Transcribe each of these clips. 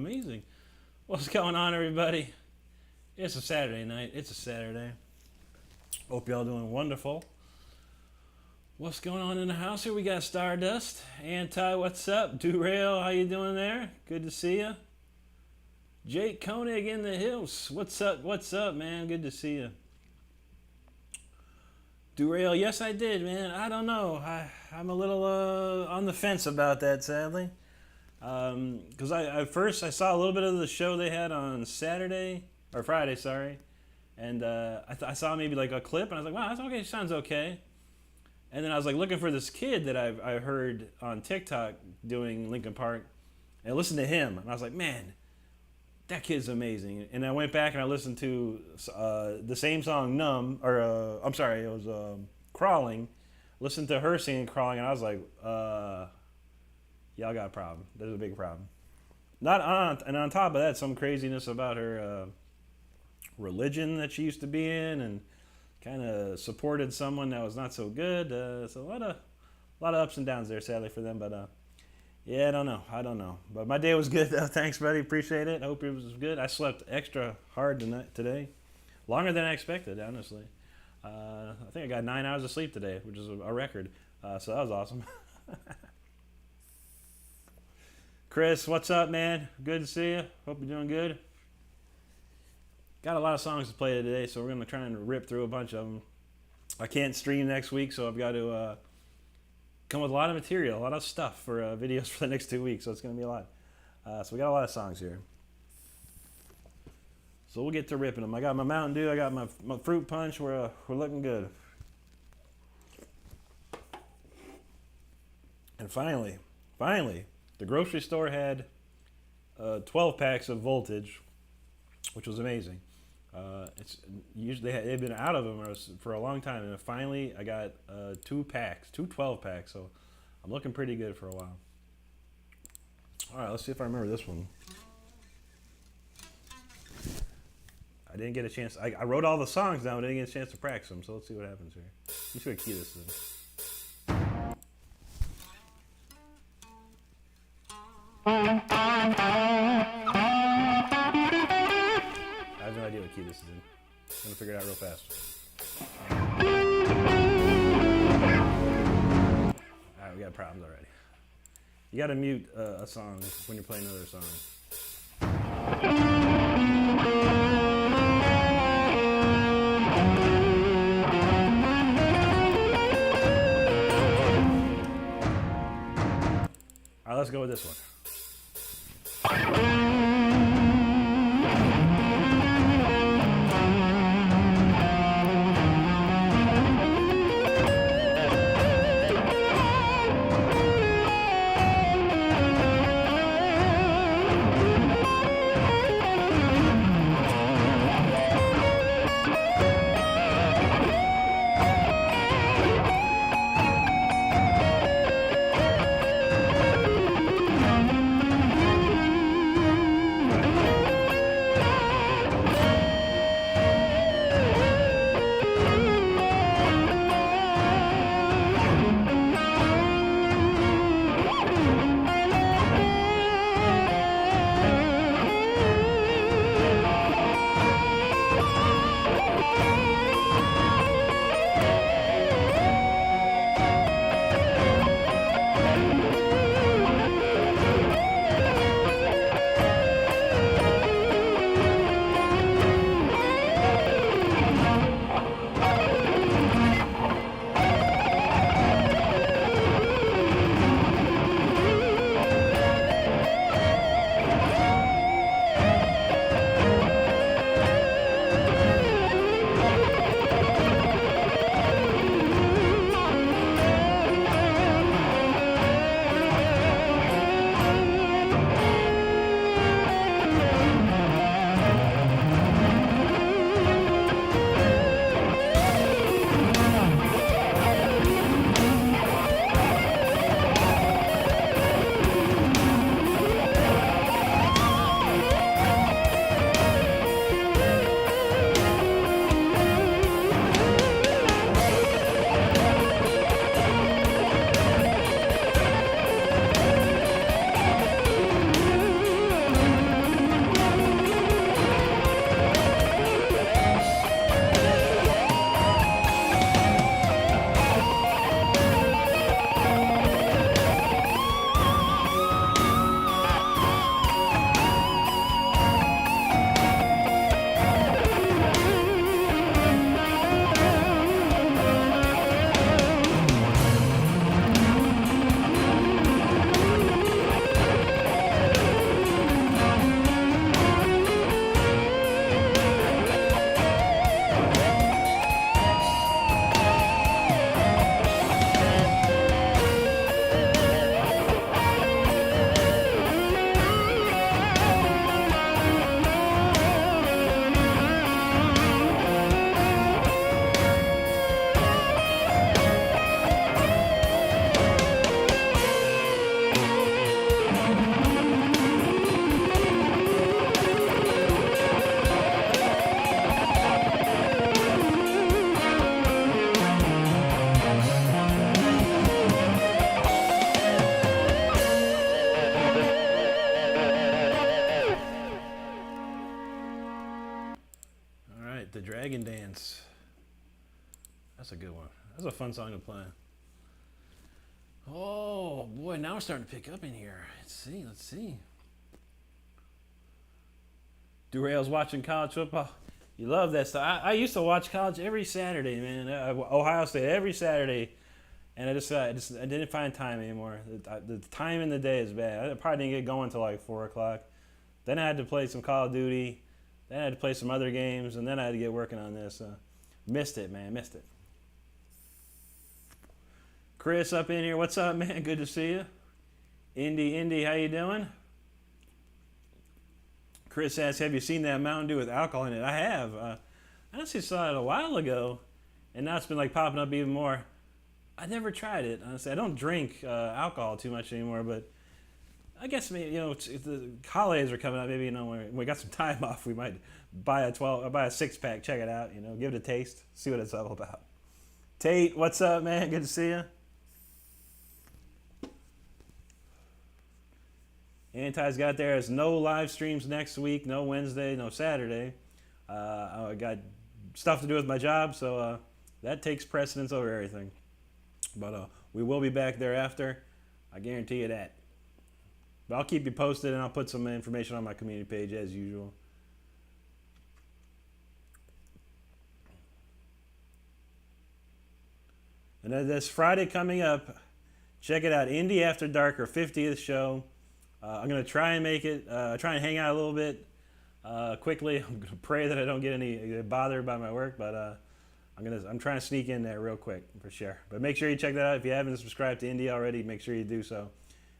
amazing. What's going on, everybody? It's a Saturday night. It's a Saturday. Hope y'all doing wonderful. What's going on in the house here? We got Stardust. Anti, what's up? Derail, how you doing there? Good to see you. Jake Koenig in the hills. What's up? What's up, man? Good to see you. Derail, yes, I did, man. I don't know. I'm a little on the fence about that, sadly. Because I first saw a little bit of the show they had on Saturday, or Friday, sorry. And I saw maybe like a clip, and I was like, wow, that's okay, sounds okay. And then I was like looking for this kid that I heard on TikTok doing Linkin Park, and I listened to him, and I was like, man, that kid's amazing. And I went back and I listened to the same song, Numb, or I'm sorry, it was Crawling. Listened to her singing Crawling, and I was like, y'all got a problem. There's a big problem. And on top of that, some craziness about her religion that she used to be in, and kind of supported someone that was not so good. So a lot of ups and downs there, sadly for them. But yeah, I don't know. But my day was good, though. Thanks, buddy. Appreciate it. I hope it was good. I slept extra hard today. Longer than I expected, honestly. I think I got 9 hours of sleep today, which is a record. So that was awesome. Chris, what's up, man? Good to see you. Hope you're doing good. Got a lot of songs to play today, so we're going to try and rip through a bunch of them. I can't stream next week, so I've got to come with a lot of material, a lot of stuff for videos for the next 2 weeks, so it's going to be a lot. So we got a lot of songs here. So we'll get to ripping them. I got my Mountain Dew, I got my fruit punch, we're looking good. And finally, the grocery store had 12 packs of Voltage, which was amazing. It's usually they've been out of them for a long time, and finally I got 2 12 packs, so I'm looking pretty good for a while. All right, let's see if I remember this one. I didn't get a chance. I wrote all the songs down, but I didn't get a chance to practice them, so let's see what happens here. Let me see what key this is. I have no idea what key this is in. I'm gonna figure it out real fast. Alright, we got problems already. You gotta mute a song when you're playing another song. Alright, let's go with this one. the Dragon Dance. That's a good one. That's a fun song to play. Oh boy, now we're starting to pick up in here. Let's see. Derail's watching college football. You love that stuff. I used to watch college every Saturday, man. Ohio State every Saturday, and I didn't find time anymore. The time in the day is bad. I probably didn't get going until like 4 o'clock. Then I had to play some Call of Duty. Then I had to play some other games, and then I had to get working on this. Missed it, man. Missed it. Chris up in here. What's up, man? Good to see you. Indy, how you doing? Chris asks, have you seen that Mountain Dew with alcohol in it? I have. I honestly saw it a while ago, and now it's been like popping up even more. I never tried it, honestly. I don't drink alcohol too much anymore, but I guess maybe, if the holidays are coming up, maybe, when we got some time off, we might buy a 6-pack, check it out, give it a taste, see what it's all about. Tate, what's up, man? Good to see you. Anti's got there as no live streams next week, no Wednesday, no Saturday. I got stuff to do with my job, so that takes precedence over everything. But we will be back thereafter. I guarantee you that. But I'll keep you posted, and I'll put some information on my community page as usual. And then this Friday coming up, check it out, Indie After Dark, our 50th show. I'm going to try and make it, try and hang out a little bit quickly. I'm going to pray that I don't get any bothered by my work, but I'm trying to sneak in there real quick for sure. But make sure you check that out. If you haven't subscribed to Indie already, make sure you do so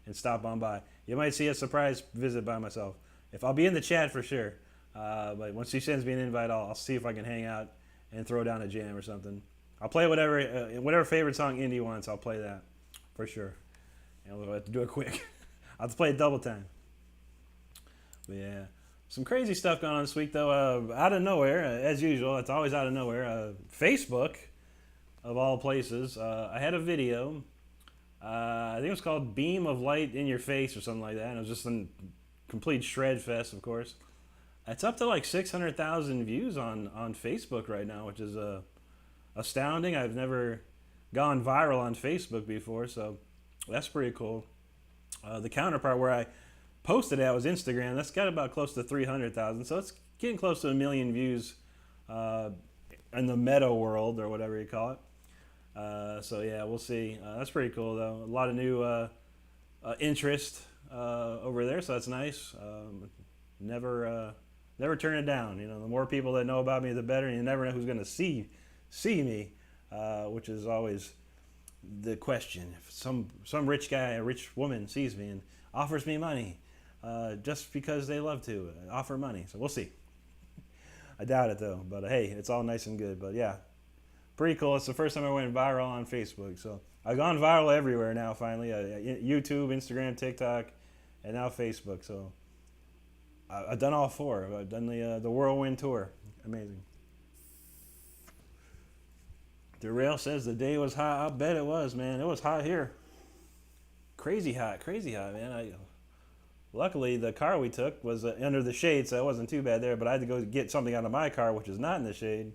and stop on by. You might see a surprise visit by myself. If I'll be in the chat for sure, but once she sends me an invite, I'll see if I can hang out and throw down a jam or something. I'll play whatever favorite song Indie wants. I'll play that for sure, and we'll have to do it quick. I'll have to play it double time. But yeah, some crazy stuff going on this week though. Out of nowhere, as usual, it's always out of nowhere. Facebook, of all places, I had a video. I think it was called "Beam of Light in Your Face" or something like that. And it was just a complete shred fest, of course. It's up to like 600,000 views on Facebook right now, which is astounding. I've never gone viral on Facebook before, so that's pretty cool. The counterpart where I posted it was Instagram. That's got about close to 300,000, so it's getting close to 1 million views in the meta world, or whatever you call it. So yeah, we'll see. That's pretty cool though. A lot of new interest over there, so that's nice. Never turn it down. The more people that know about me, the better. And you never know who's going to see me, which is always the question. If some rich guy, a rich woman sees me and offers me money, just because they love to offer money. So we'll see. I doubt it though, but hey, it's all nice and good. But yeah, pretty cool. It's the first time I went viral on Facebook. So I've gone viral everywhere now finally. YouTube, Instagram, TikTok, and now Facebook. So I've done all four. I've done the whirlwind tour. Amazing. Derail says the day was hot. I bet it was, man. It was hot here. Crazy hot, man. Luckily, the car we took was under the shade, so it wasn't too bad there. But I had to go get something out of my car, which is not in the shade.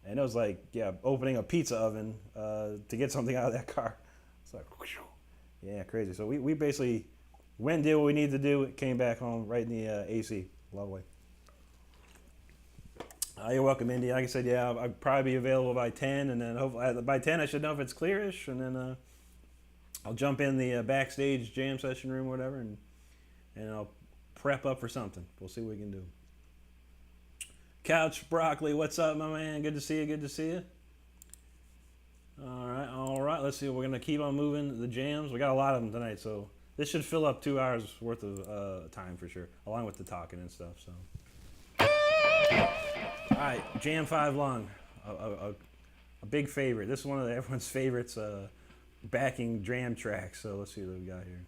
And it was like, opening a pizza oven to get something out of that car. It's like, whoosh. Yeah, crazy. So we basically went and did what we needed to do, came back home right in the AC. Lovely. You're welcome, Indy. Like I said, I'll probably be available by 10, and then hopefully by 10 I should know if it's clearish, and then I'll jump in the backstage jam session room or whatever, and I'll prep up for something. We'll see what we can do. Couch Broccoli, what's up, my man? Good to see you. All right. Let's see. We're going to keep on moving the jams. We got a lot of them tonight, so this should fill up 2 hours worth of time for sure, along with the talking and stuff. So, all right, Jam 5 Long, a big favorite. This is one of everyone's favorites, backing jam tracks. So let's see what we got here.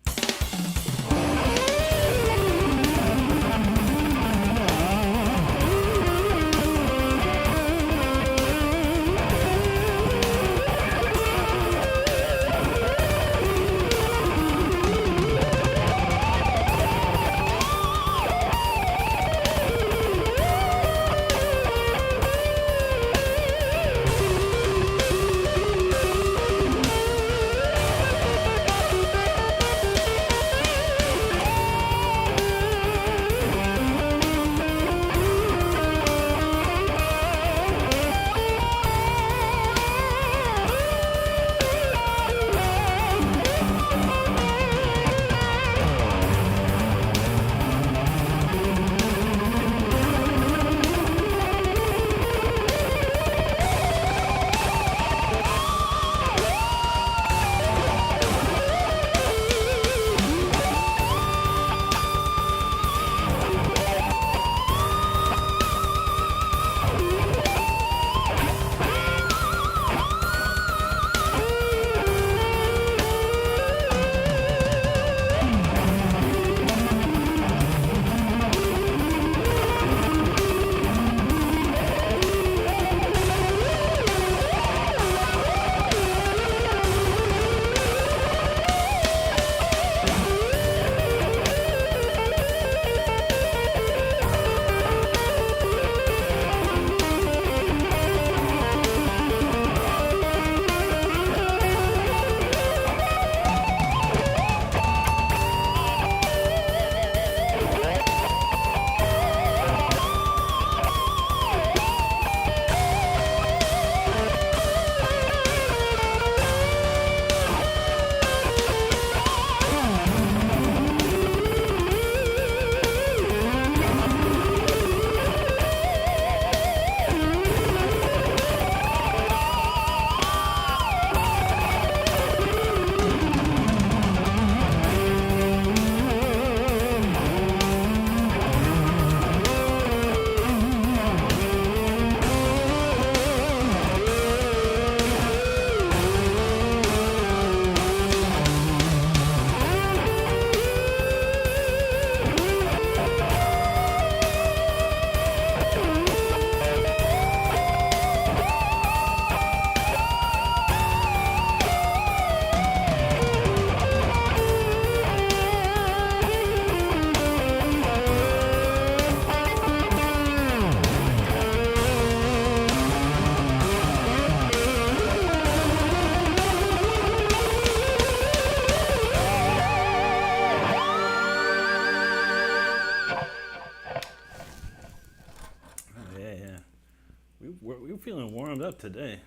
we're feeling warmed up today.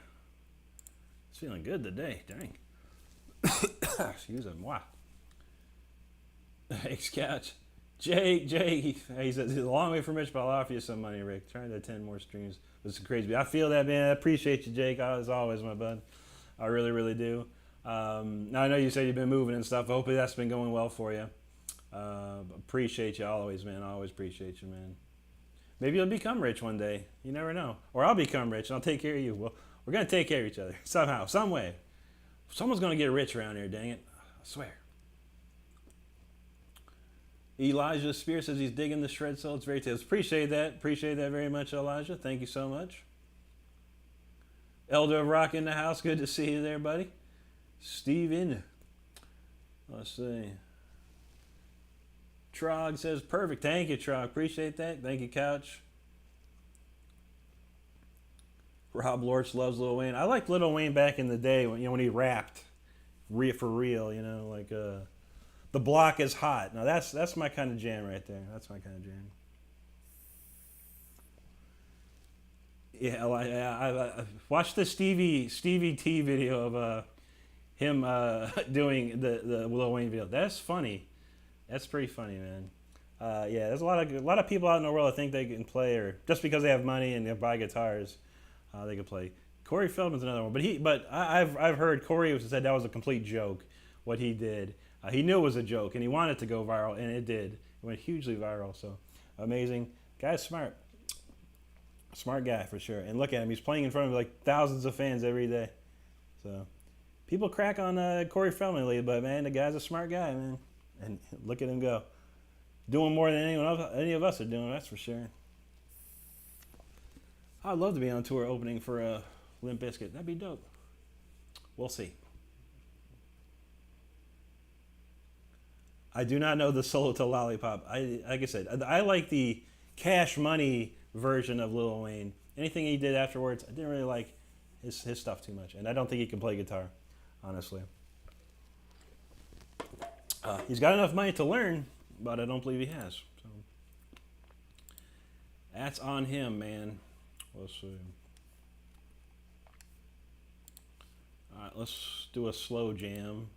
It's feeling good today. Dang. Excuse me. Wow. Thanks, Couch. Jake, he says, it's a long way from Rich, but I'll offer you some money, Rick. Trying to attend more streams was crazy. I feel that, man. I appreciate you, Jake, as always, my bud. I really, really do. Now, I know you said you've been moving and stuff. Hopefully that's been going well for you. Appreciate you always, man. I always appreciate you, man. Maybe you'll become rich one day. You never know. Or I'll become rich, and I'll take care of you. Well, we're going to take care of each other somehow, some way. Someone's going to get rich around here, dang it. I swear. Elijah Spear says he's digging the shred soul. It's very tasty. Appreciate that. Appreciate that very much, Elijah. Thank you so much. Elder of Rock in the house. Good to see you there, buddy. Steven. Let's see. Trog says, perfect. Thank you, Trog. Appreciate that. Thank you, Couch. Rob Lorch loves Lil Wayne. I liked Lil Wayne back in the day when he rapped for real, like The Block is Hot. Now that's my kind of jam right there. That's my kind of jam. Yeah, I watched the Stevie T video of him doing the Lil Wayne video. That's funny. That's pretty funny, man. Yeah, there's a lot of people out in the world that think they can play, or just because they have money and they buy guitars, they can play. Corey Feldman's another one, but I've heard Corey said that was a complete joke. What he did, he knew it was a joke, and he wanted to go viral, and it did. It went hugely viral. So amazing, guy's smart guy for sure. And look at him, he's playing in front of like thousands of fans every day. So people crack on Corey Feldman lately, but man, the guy's a smart guy, man. And look at him go. Doing more than any of us are doing, that's for sure. I'd love to be on tour opening for Limp Bizkit. That'd be dope. We'll see. I do not know the Solo to Lollipop. Like I said, I like the Cash Money version of Lil Wayne. Anything he did afterwards, I didn't really like his stuff too much. And I don't think he can play guitar, honestly. He's got enough money to learn, but I don't believe he has. So that's on him, man. Let's see. All right, let's do a slower jam.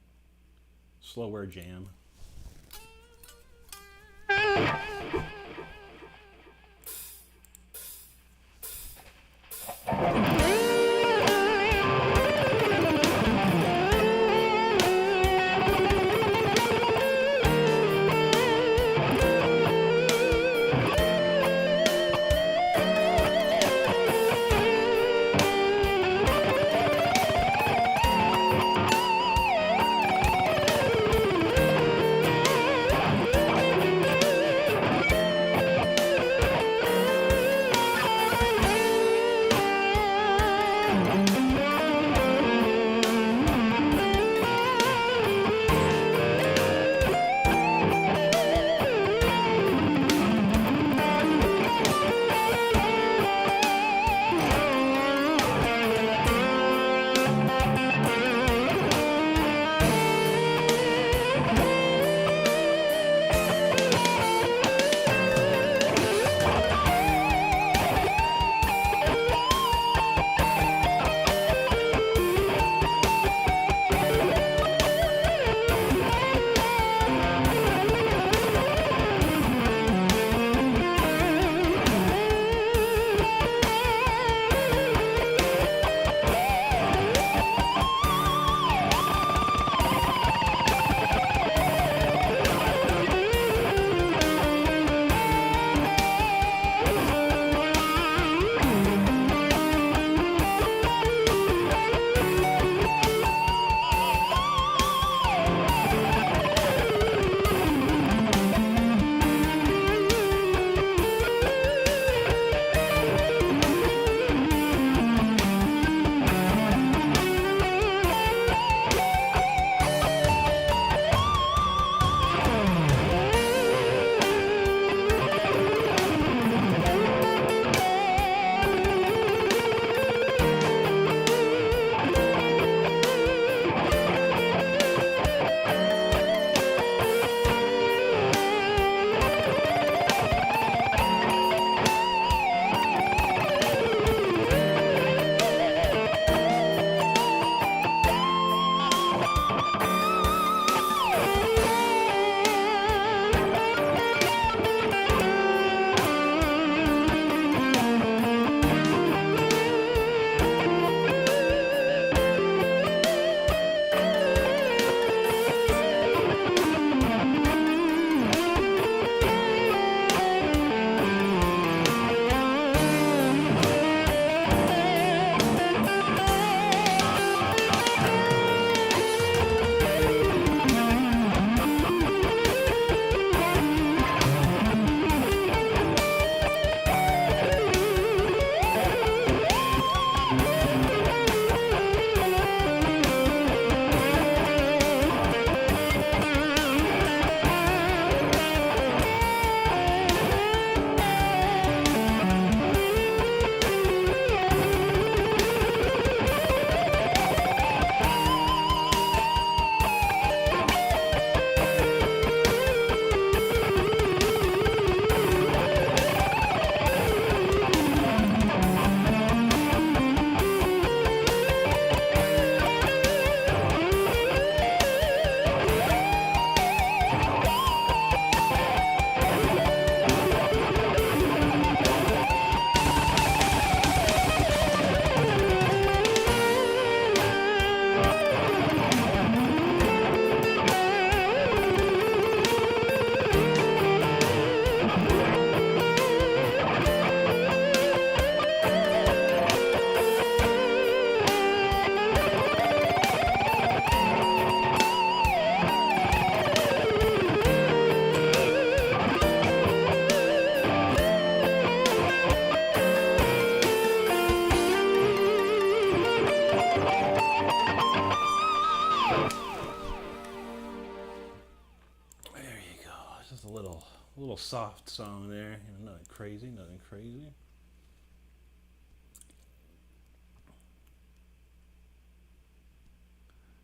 soft song there. Nothing crazy, nothing crazy.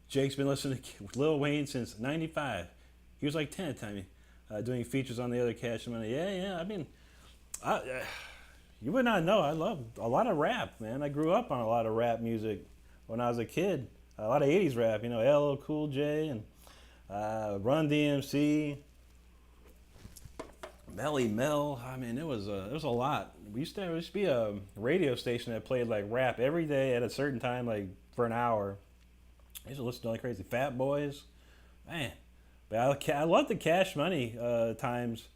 Jake's been listening to Lil Wayne since '95. He was like 10 at the time, doing features on the other Cash Money. Yeah. I mean, you would not know. I love a lot of rap, man. I grew up on a lot of rap music when I was a kid. A lot of '80s rap, LL Cool J and Run DMC, Melly Mel. I mean, it was a lot. There used to be a radio station that played like rap every day at a certain time, like for an hour. I used to listen to like crazy. Fat Boys, man. But I love the Cash Money times.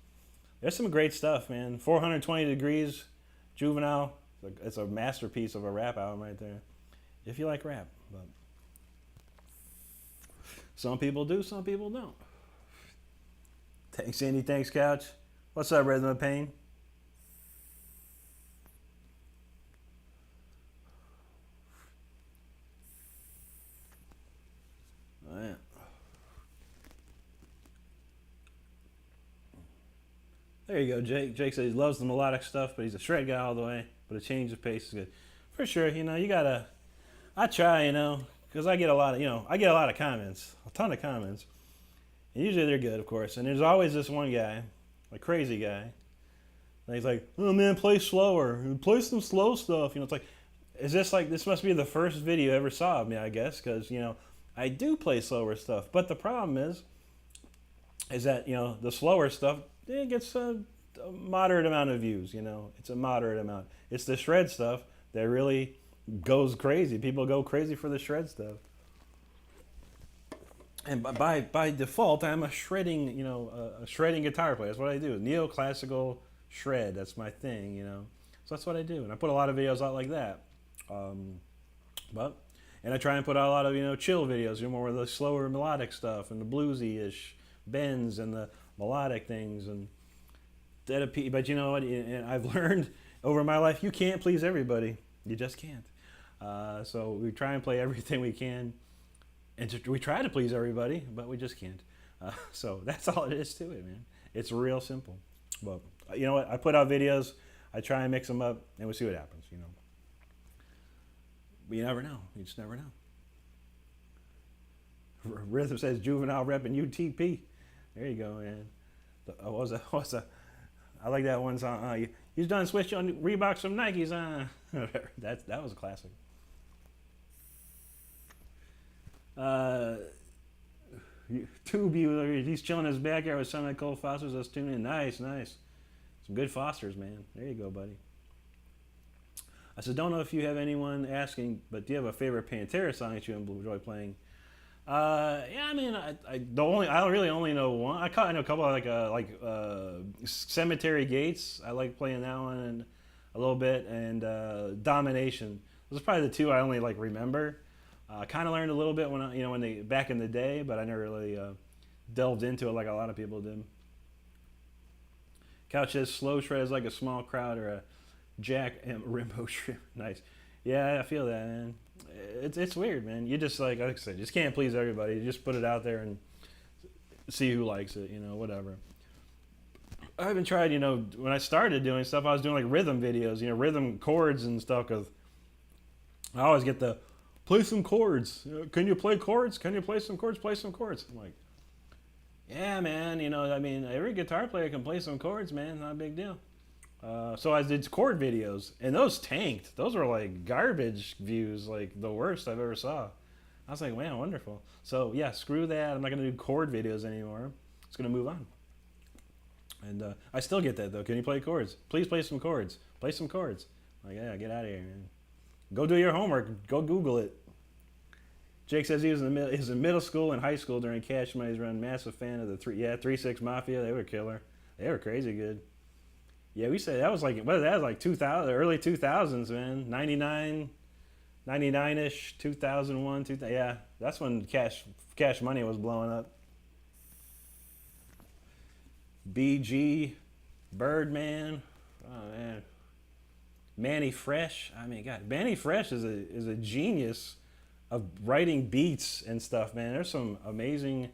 There's some great stuff, man. 420 Degrees, Juvenile. It's a masterpiece of a rap album right there. If you like rap, but some people do, some people don't. Thanks, Andy. Thanks, Couch. What's up, Rhythm of Pain? Oh, yeah. There you go, Jake. Jake says he loves the melodic stuff, but he's a shred guy all the way. But a change of pace is good. For sure, you gotta, I try, because I get a lot of comments, a ton of comments. And usually they're good, of course. And there's always this one guy, a crazy guy. And he's like, oh man, play slower. Play some slow stuff. It's like, this must be the first video you ever saw of me, I guess, because, I do play slower stuff. But the problem is that, the slower stuff, it gets a moderate amount of views, It's a moderate amount. It's the shred stuff that really goes crazy. People go crazy for the shred stuff. And by default, I'm a shredding, a shredding guitar player. That's what I do. Neoclassical shred. That's my thing, So that's what I do. And I put a lot of videos out like that. And I try and put out a lot of, chill videos, more of the slower melodic stuff and the bluesy-ish bends and the melodic things. But you know what? And I've learned over my life, you can't please everybody. You just can't. So we try and play everything we can. And we try to please everybody, but we just can't. So that's all it is to it, man. It's real simple. But you know what? I put out videos. I try and mix them up, and we'll see what happens, But you never know. You just never know. Rhythm says Juvenile repping UTP. There you go, man. I like that one song. You done switched on Reeboks from Nikes. That was a classic. Tubular, he's chilling in his backyard with some of the Cole Fosters. That's tuning in. Nice. Some good Fosters, man. There you go, buddy. I said, don't know if you have anyone asking, but do you have a favorite Pantera song that you enjoy playing? Yeah, I mean, I really only know one. I know a couple of like Cemetery Gates. I like playing that one a little bit, and Domination. Those are probably the two I only like remember. I kind of learned a little bit when they back in the day, but I never really delved into it like a lot of people did. Couch says slow shred is like a small crowd or a Jack and Rimbo shrimp. Nice. Yeah, I feel that, man. It's weird, man. You just like I said, just can't please everybody. You just put it out there and see who likes it. Whatever. I haven't tried. When I started doing stuff, I was doing like rhythm videos. Rhythm chords and stuff. Cause I always get the play some chords. Can you play chords? Can you play some chords? Play some chords. I'm like, yeah, man. I mean, every guitar player can play some chords, man. Not a big deal. So I did chord videos, and those tanked. Those were like garbage views, like the worst I've ever saw. I was like, man, wonderful. So yeah, screw that. I'm not gonna do chord videos anymore. It's gonna move on. And I still get that though. Can you play chords? Please play some chords. Play some chords. Like, yeah, get out of here, man. Go do your homework. Go Google it. Jake says he was in middle school and high school during Cash Money's run. Massive fan of the 3-6 Mafia. They were killer. They were crazy good. Yeah, we said that was like 2000, early 2000s, man. 99-ish, 2001, 2000. Yeah, that's when Cash Money was blowing up. BG, Birdman, oh man, Manny Fresh. I mean, God, Manny Fresh is a genius of writing beats and stuff, man. There's some amazing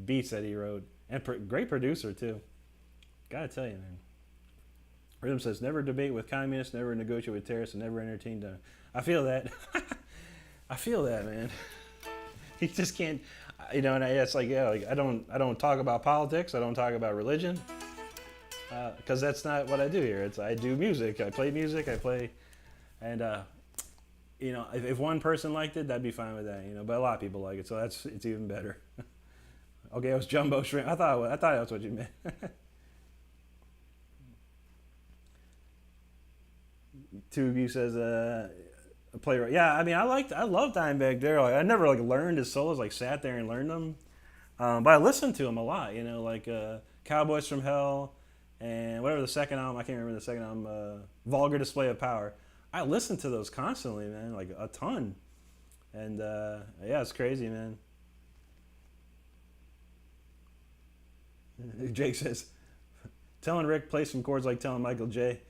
beats that he wrote, and great producer too. Gotta tell you, man. Rhythm says, never debate with communists, never negotiate with terrorists, and never entertain them. I feel that. I feel that, man. You just can't, and it's like, yeah, like I don't talk about politics. I don't talk about religion, because that's not what I do here. I do music. I play music. And if one person liked it, that'd be fine with that, But a lot of people like it, so it's even better. Okay, it was jumbo shrimp. I thought that's what you meant. Two of you says playwright. Yeah, I mean, I love Dimebag Darrell. I never learned his solos, sat there and learned them, but I listened to him a lot. Cowboys from Hell, and whatever the second album. I can't remember the second album. Vulgar Display of Power. I listened to those constantly, man, a ton, and yeah, it's crazy, man. Jake says, telling Rick play some chords like telling Michael J.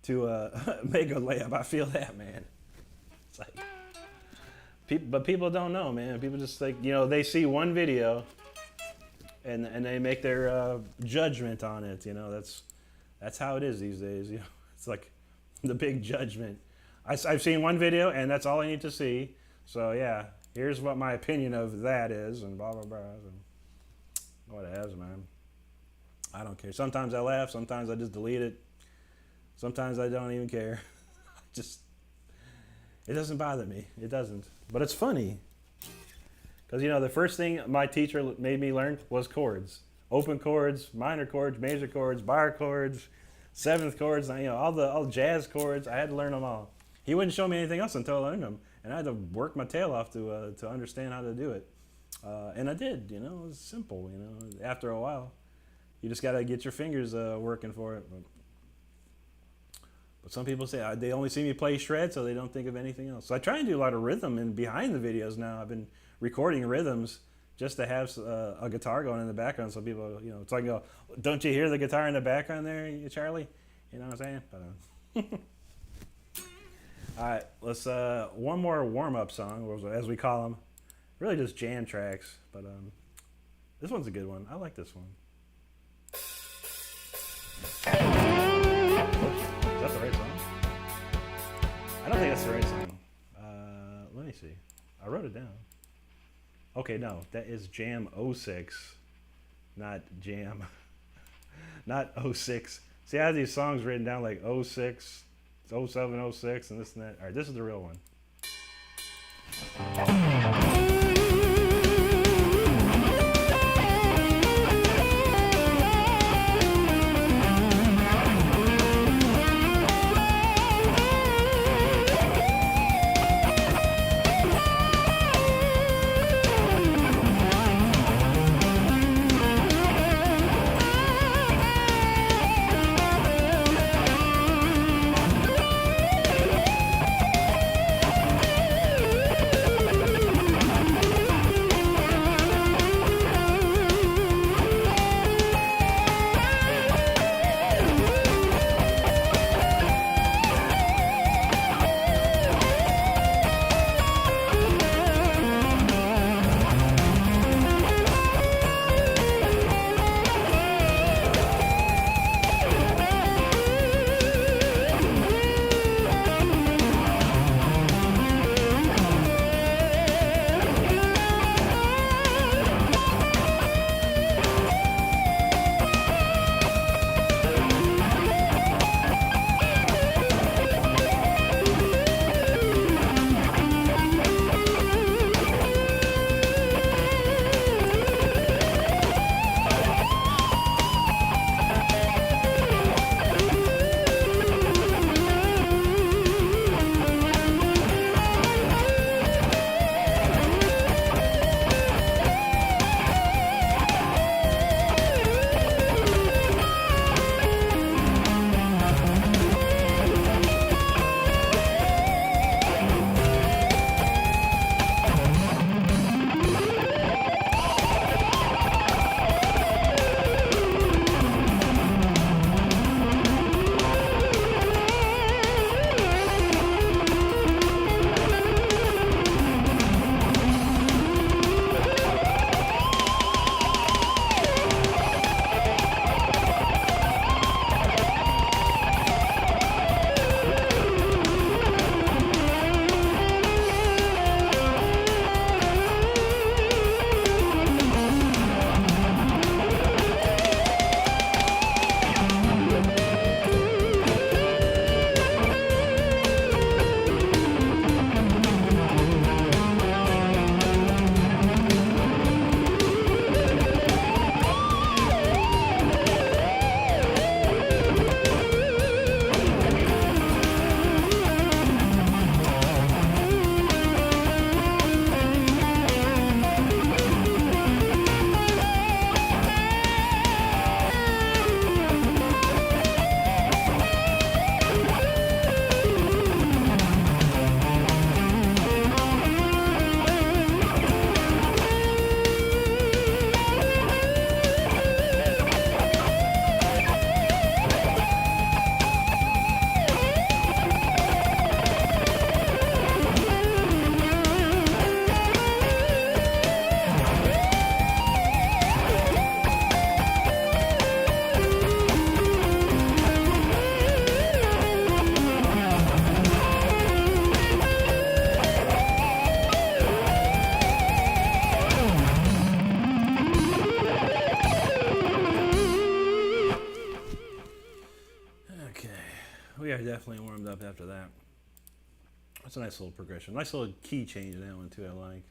to make a layup. I feel that, man. It's like, but people don't know, man. People just they see one video, and they make their judgment on it. That's how it is these days. It's like the big judgment. I've seen one video, and that's all I need to see. So yeah, here's what my opinion of that is, and blah blah blah. So, whatever, man. I don't care. Sometimes I laugh. Sometimes I just delete it. Sometimes I don't even care. It doesn't bother me. It doesn't. But it's funny. Because, the first thing my teacher made me learn was chords. Open chords, minor chords, major chords, bar chords, seventh chords, all the jazz chords. I had to learn them all. He wouldn't show me anything else until I learned them. And I had to work my tail off to understand how to do it. And I did, it was simple, after a while. You just got to get your fingers working for it. But some people say they only see me play shred, so they don't think of anything else. So I try and do a lot of rhythm and behind the videos now. I've been recording rhythms just to have a guitar going in the background, so people, so I can go, don't you hear the guitar in the background there, Charlie? You know what I'm saying? All right, let's one more warm-up song, as we call them. Really just jam tracks, but this one's a good one. I like this one. Is that the right song? I don't think that's the right song. Let me see. I wrote it down. Okay, no, that is Jam 06, not Jam, not 06. See, I have these songs written down like 06, 07, 06, and this and that. All right, this is the real one. definitely warmed up after that. That's a nice little progression. Nice little key change in that one too, I like.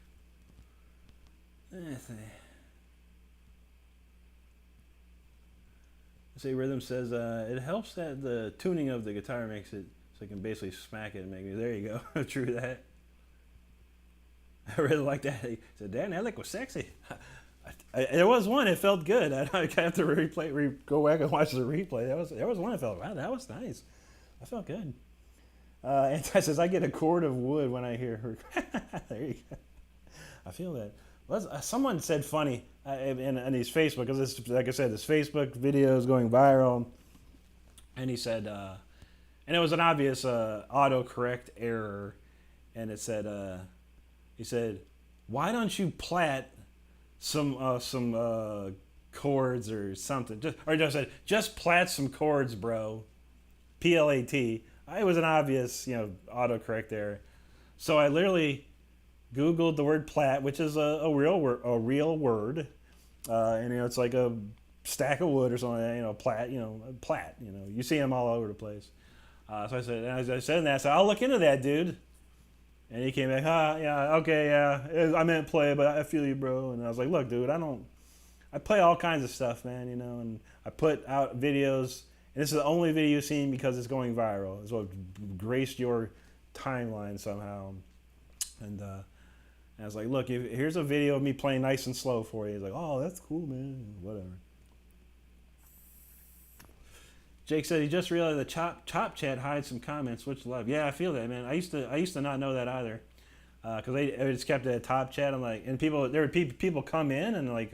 See, Rhythm says it helps that the tuning of the guitar makes it so you can basically smack it and make it. There you go. True that. I really like that. He said, "Damn, that lick was sexy." There was one. It felt good. I have to go back and watch the replay. There was one. I felt, wow, that was nice. I felt good. Anti says, "I get a cord of wood when I hear her." There you go. I feel that. Someone said funny in his Facebook, because like I said, this Facebook video is going viral, and he said, and it was an obvious autocorrect error, and it said, he said, "Why don't you plat some chords or something?" Just plat some chords, bro. PLAT. It was an obvious, autocorrect error. So I literally Googled the word plat, which is a real word, and it's like a stack of wood or something. Plat. Plat. You see them all over the place. So I said, as I said that, I said, "I'll look into that, dude." And he came back, yeah, okay, yeah, I meant play, but I feel you, bro. And I was like, "Look, dude, I play all kinds of stuff, man, and I put out videos, and this is the only video you've seen because it's going viral. It's what graced your timeline somehow." And I was like, "Look, here's a video of me playing nice and slow for you." He's like, "Oh, that's cool, man, whatever." Jake said he just realized the Chop Chat hides some comments. Which love? Yeah, I feel that, man. I used to not know that either, because they just kept it at Top Chat. I'm like, and there were people come in, and I'm like,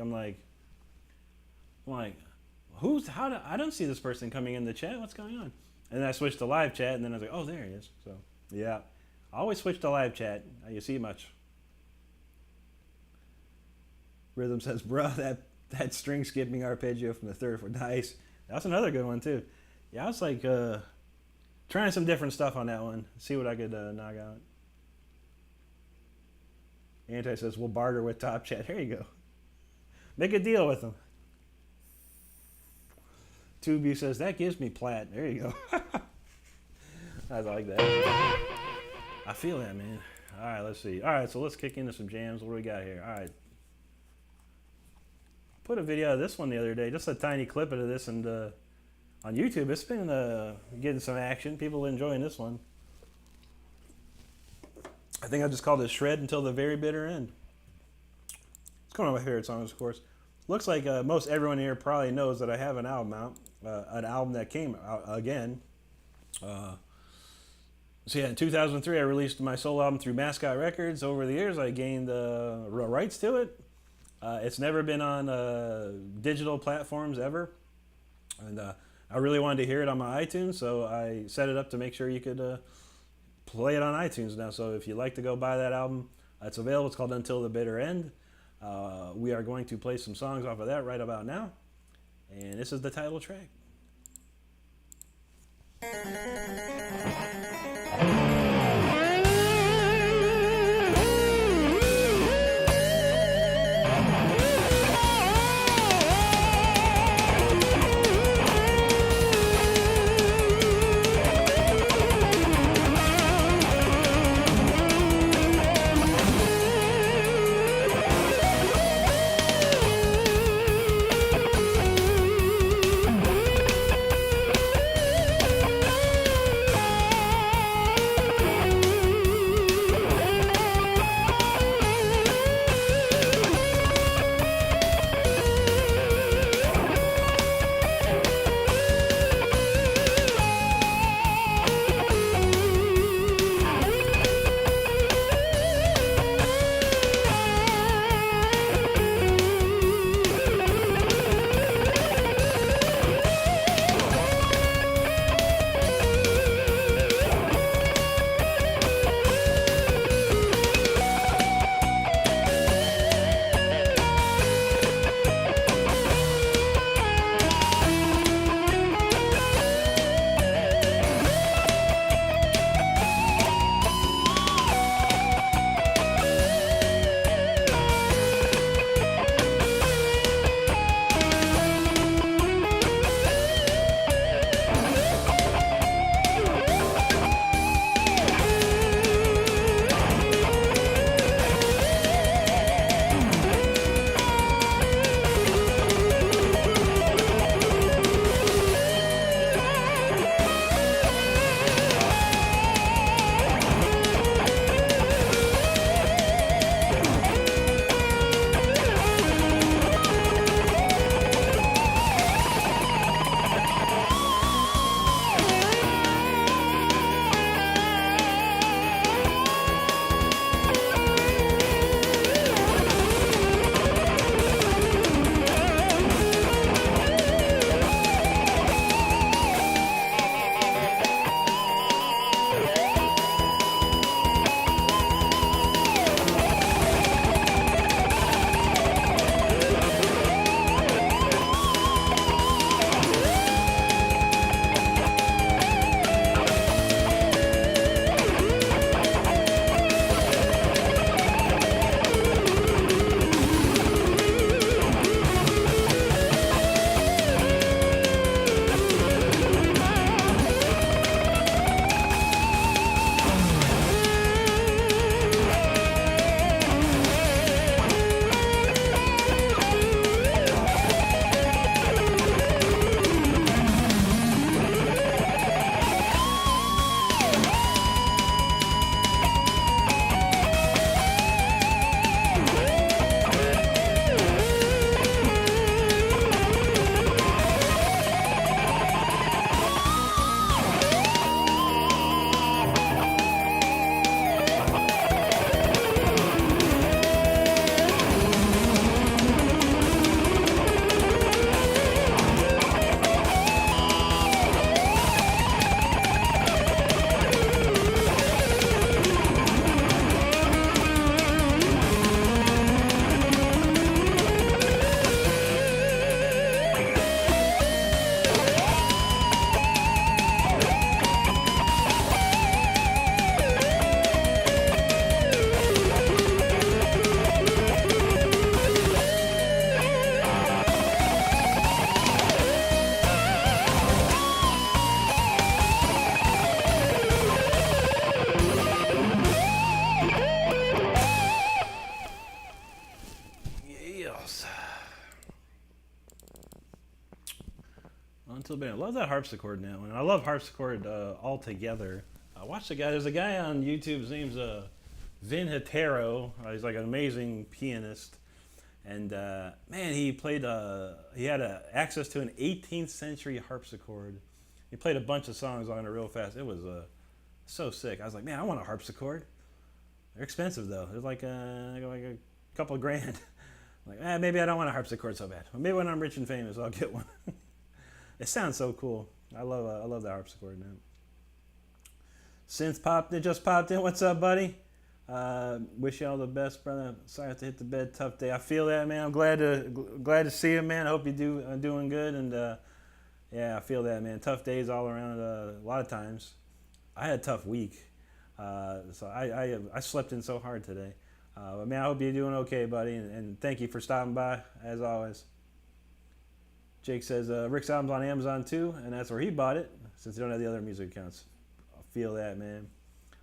I don't see this person coming in the chat. What's going on? And then I switched to live chat, and then I was like, oh, there he is. So yeah, I always switch to live chat. You see much. Rhythm says, "Bro, that string skipping arpeggio from the third was nice." That's another good one too. Yeah, I was like trying some different stuff on that one. See what I could knock out. Anti says, "We'll barter with Top Chat." There you go. Make a deal with them. 2B says, "That gives me plat." There you go. I like that. I feel that, man. All right, let's see. All right, so let's kick into some jams. What do we got here? All right. Put a video of this one the other day, just a tiny clip of this, and on YouTube, it's been getting some action. People enjoying this one. I think I just called it "Shred Until the Very Bitter End." It's one of my favorite songs, of course. Looks like most everyone here probably knows that I have an album out, an album that came out again. So yeah, in 2003, I released my solo album through Mascot Records. Over the years, I gained rights to it. It's never been on digital platforms ever, and I really wanted to hear it on my iTunes, so I set it up to make sure you could play it on iTunes now. So if you'd like to go buy that album, it's available. It's called Until the Bitter End. We are going to play some songs off of that right about now, and this is the title track. Until band. I love that harpsichord now, and I love harpsichord altogether. I watched a guy. There's a guy on YouTube. His name's Vin Hatero. He's like an amazing pianist, and man, he played. He had access to an 18th century harpsichord. He played a bunch of songs on it real fast. It was so sick. I was like, man, I want a harpsichord. They're expensive though. They're like a couple grand. Like, maybe I don't want a harpsichord so bad. Well, maybe when I'm rich and famous, I'll get one. It sounds so cool. I love the harpsichord, man. Synth popped. It just popped in. What's up, buddy? Wish you all the best, brother. Sorry I have to hit the bed. Tough day. I feel that, man. I'm glad to see you, man. I hope you doing good. And yeah, I feel that, man. Tough days all around. A lot of times. I had a tough week, so I slept in so hard today. But man, I hope you're doing okay, buddy. And thank you for stopping by as always. Jake says Rick's album's on Amazon too, and that's where he bought it, since he don't have the other music accounts. I feel that, man.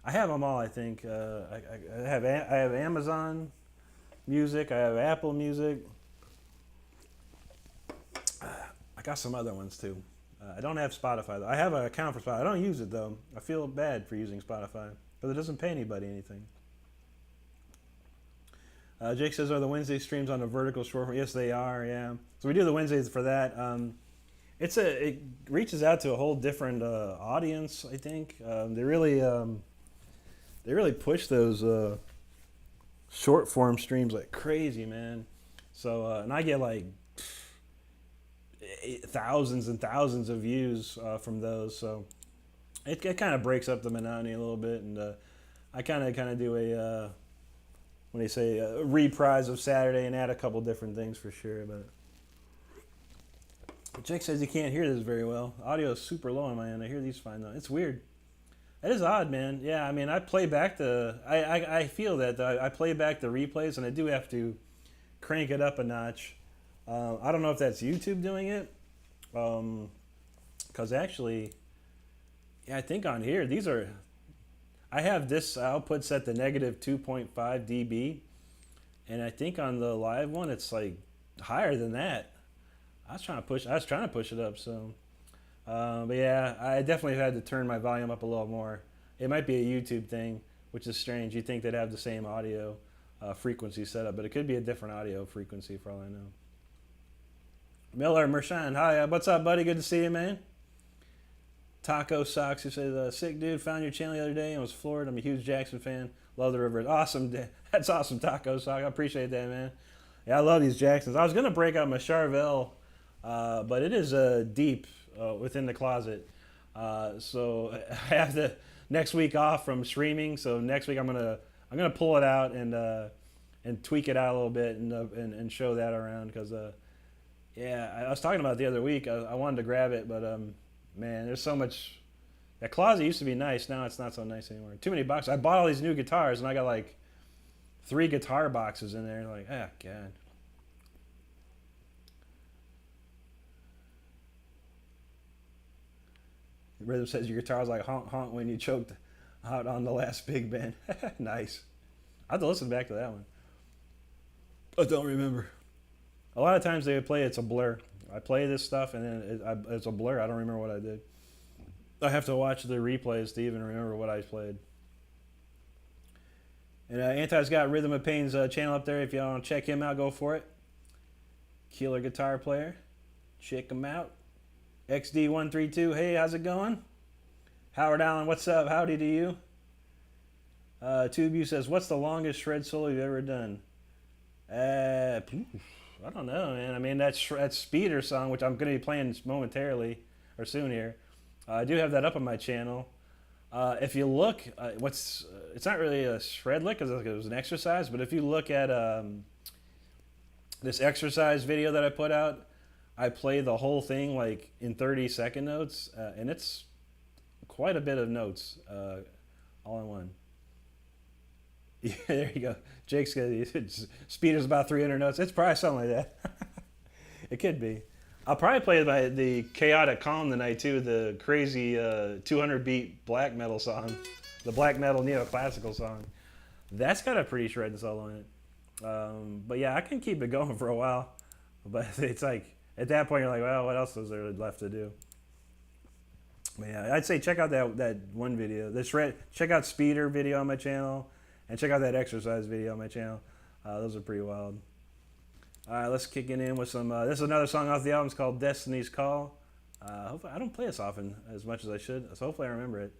I have them all, I think. I have Amazon Music. I have Apple Music. I got some other ones too. I don't have Spotify, though. I have an account for Spotify. I don't use it, though. I feel bad for using Spotify, but it doesn't pay anybody anything. Jake says, are the Wednesday streams on the vertical short? Yes, they are, yeah. So we do the Wednesdays for that. It reaches out to a whole different audience, I think. They really push those short form streams like crazy, man. So, and I get like thousands and thousands of views from those. So it kind of breaks up the monotony a little bit. And I kind of do a... when they say a reprise of Saturday and add a couple different things for sure. But Jake says he can't hear this very well. Audio is super low on my end. I hear these fine though. It's weird. That is odd, man. Yeah, I mean, I play back I feel that I play back the replays, and I do have to crank it up a notch. I don't know if that's YouTube doing it, because actually, yeah, I think on here I have this output set to negative 2.5 dB, and I think on the live one it's like higher than that. I was trying to push it up, so but yeah, I definitely had to turn my volume up a little more. It might be a YouTube thing, which is strange. You think they'd have the same audio frequency set up, but it could be a different audio frequency for all I know. Miller Mershon, hi, what's up, buddy? Good to see you, man. Taco Socks, who says, sick dude, found your channel the other day and was floored. I'm a huge Jackson fan. Love the Rivers. Awesome. That's awesome, Taco Sock. I appreciate that, man. Yeah, I love these Jacksons. I was going to break out my Charvel, but it is deep within the closet. So I have the next week off from streaming. So next week I'm gonna pull it out and tweak it out a little bit and show that around, because yeah, I was talking about it the other week. I wanted to grab it, but man, there's so much. That closet used to be nice. Now it's not so nice anymore. Too many boxes. I bought all these new guitars, and I got like 3 guitar boxes in there. Like, ah, God. Rhythm says your guitar was like honk honk when you choked out on the last big band. Nice. I have to listen back to that one. I don't remember. A lot of times they would play It's a Blur. I play this stuff and then it's a blur. I don't remember what I did. I have to watch the replays to even remember what I played. And Anti's got Rhythm of Pain's channel up there. If you want to check him out, go for it. Killer guitar player. Check him out. XD132, hey, how's it going? Howard Allen, what's up? Howdy to you. Tube says, what's the longest shred solo you've ever done? I don't know, man. I mean, that's Speeder song, which I'm going to be playing momentarily or soon here. I do have that up on my channel. If you look, it's not really a shred lick because it was an exercise, but if you look at this exercise video that I put out, I play the whole thing like in 30-second notes, and it's quite a bit of notes all in one. Yeah, there you go. Jake's Speeder's about 300 notes. It's probably something like that. It could be. I'll probably play the Chaotic Calm tonight too, the crazy 200-beat black metal song, the black metal neoclassical song. That's got a pretty shred solo in it. But yeah, I can keep it going for a while. But it's like, at that point you're like, well, what else is there left to do? But yeah, I'd say check out that one video. Check out Speeder video on my channel, and check out that exercise video on my channel. Those are pretty wild. All right, let's kick it in with some. This is another song off the album. It's called Destiny's Call. Hopefully, I don't play this often as much as I should, so hopefully I remember it.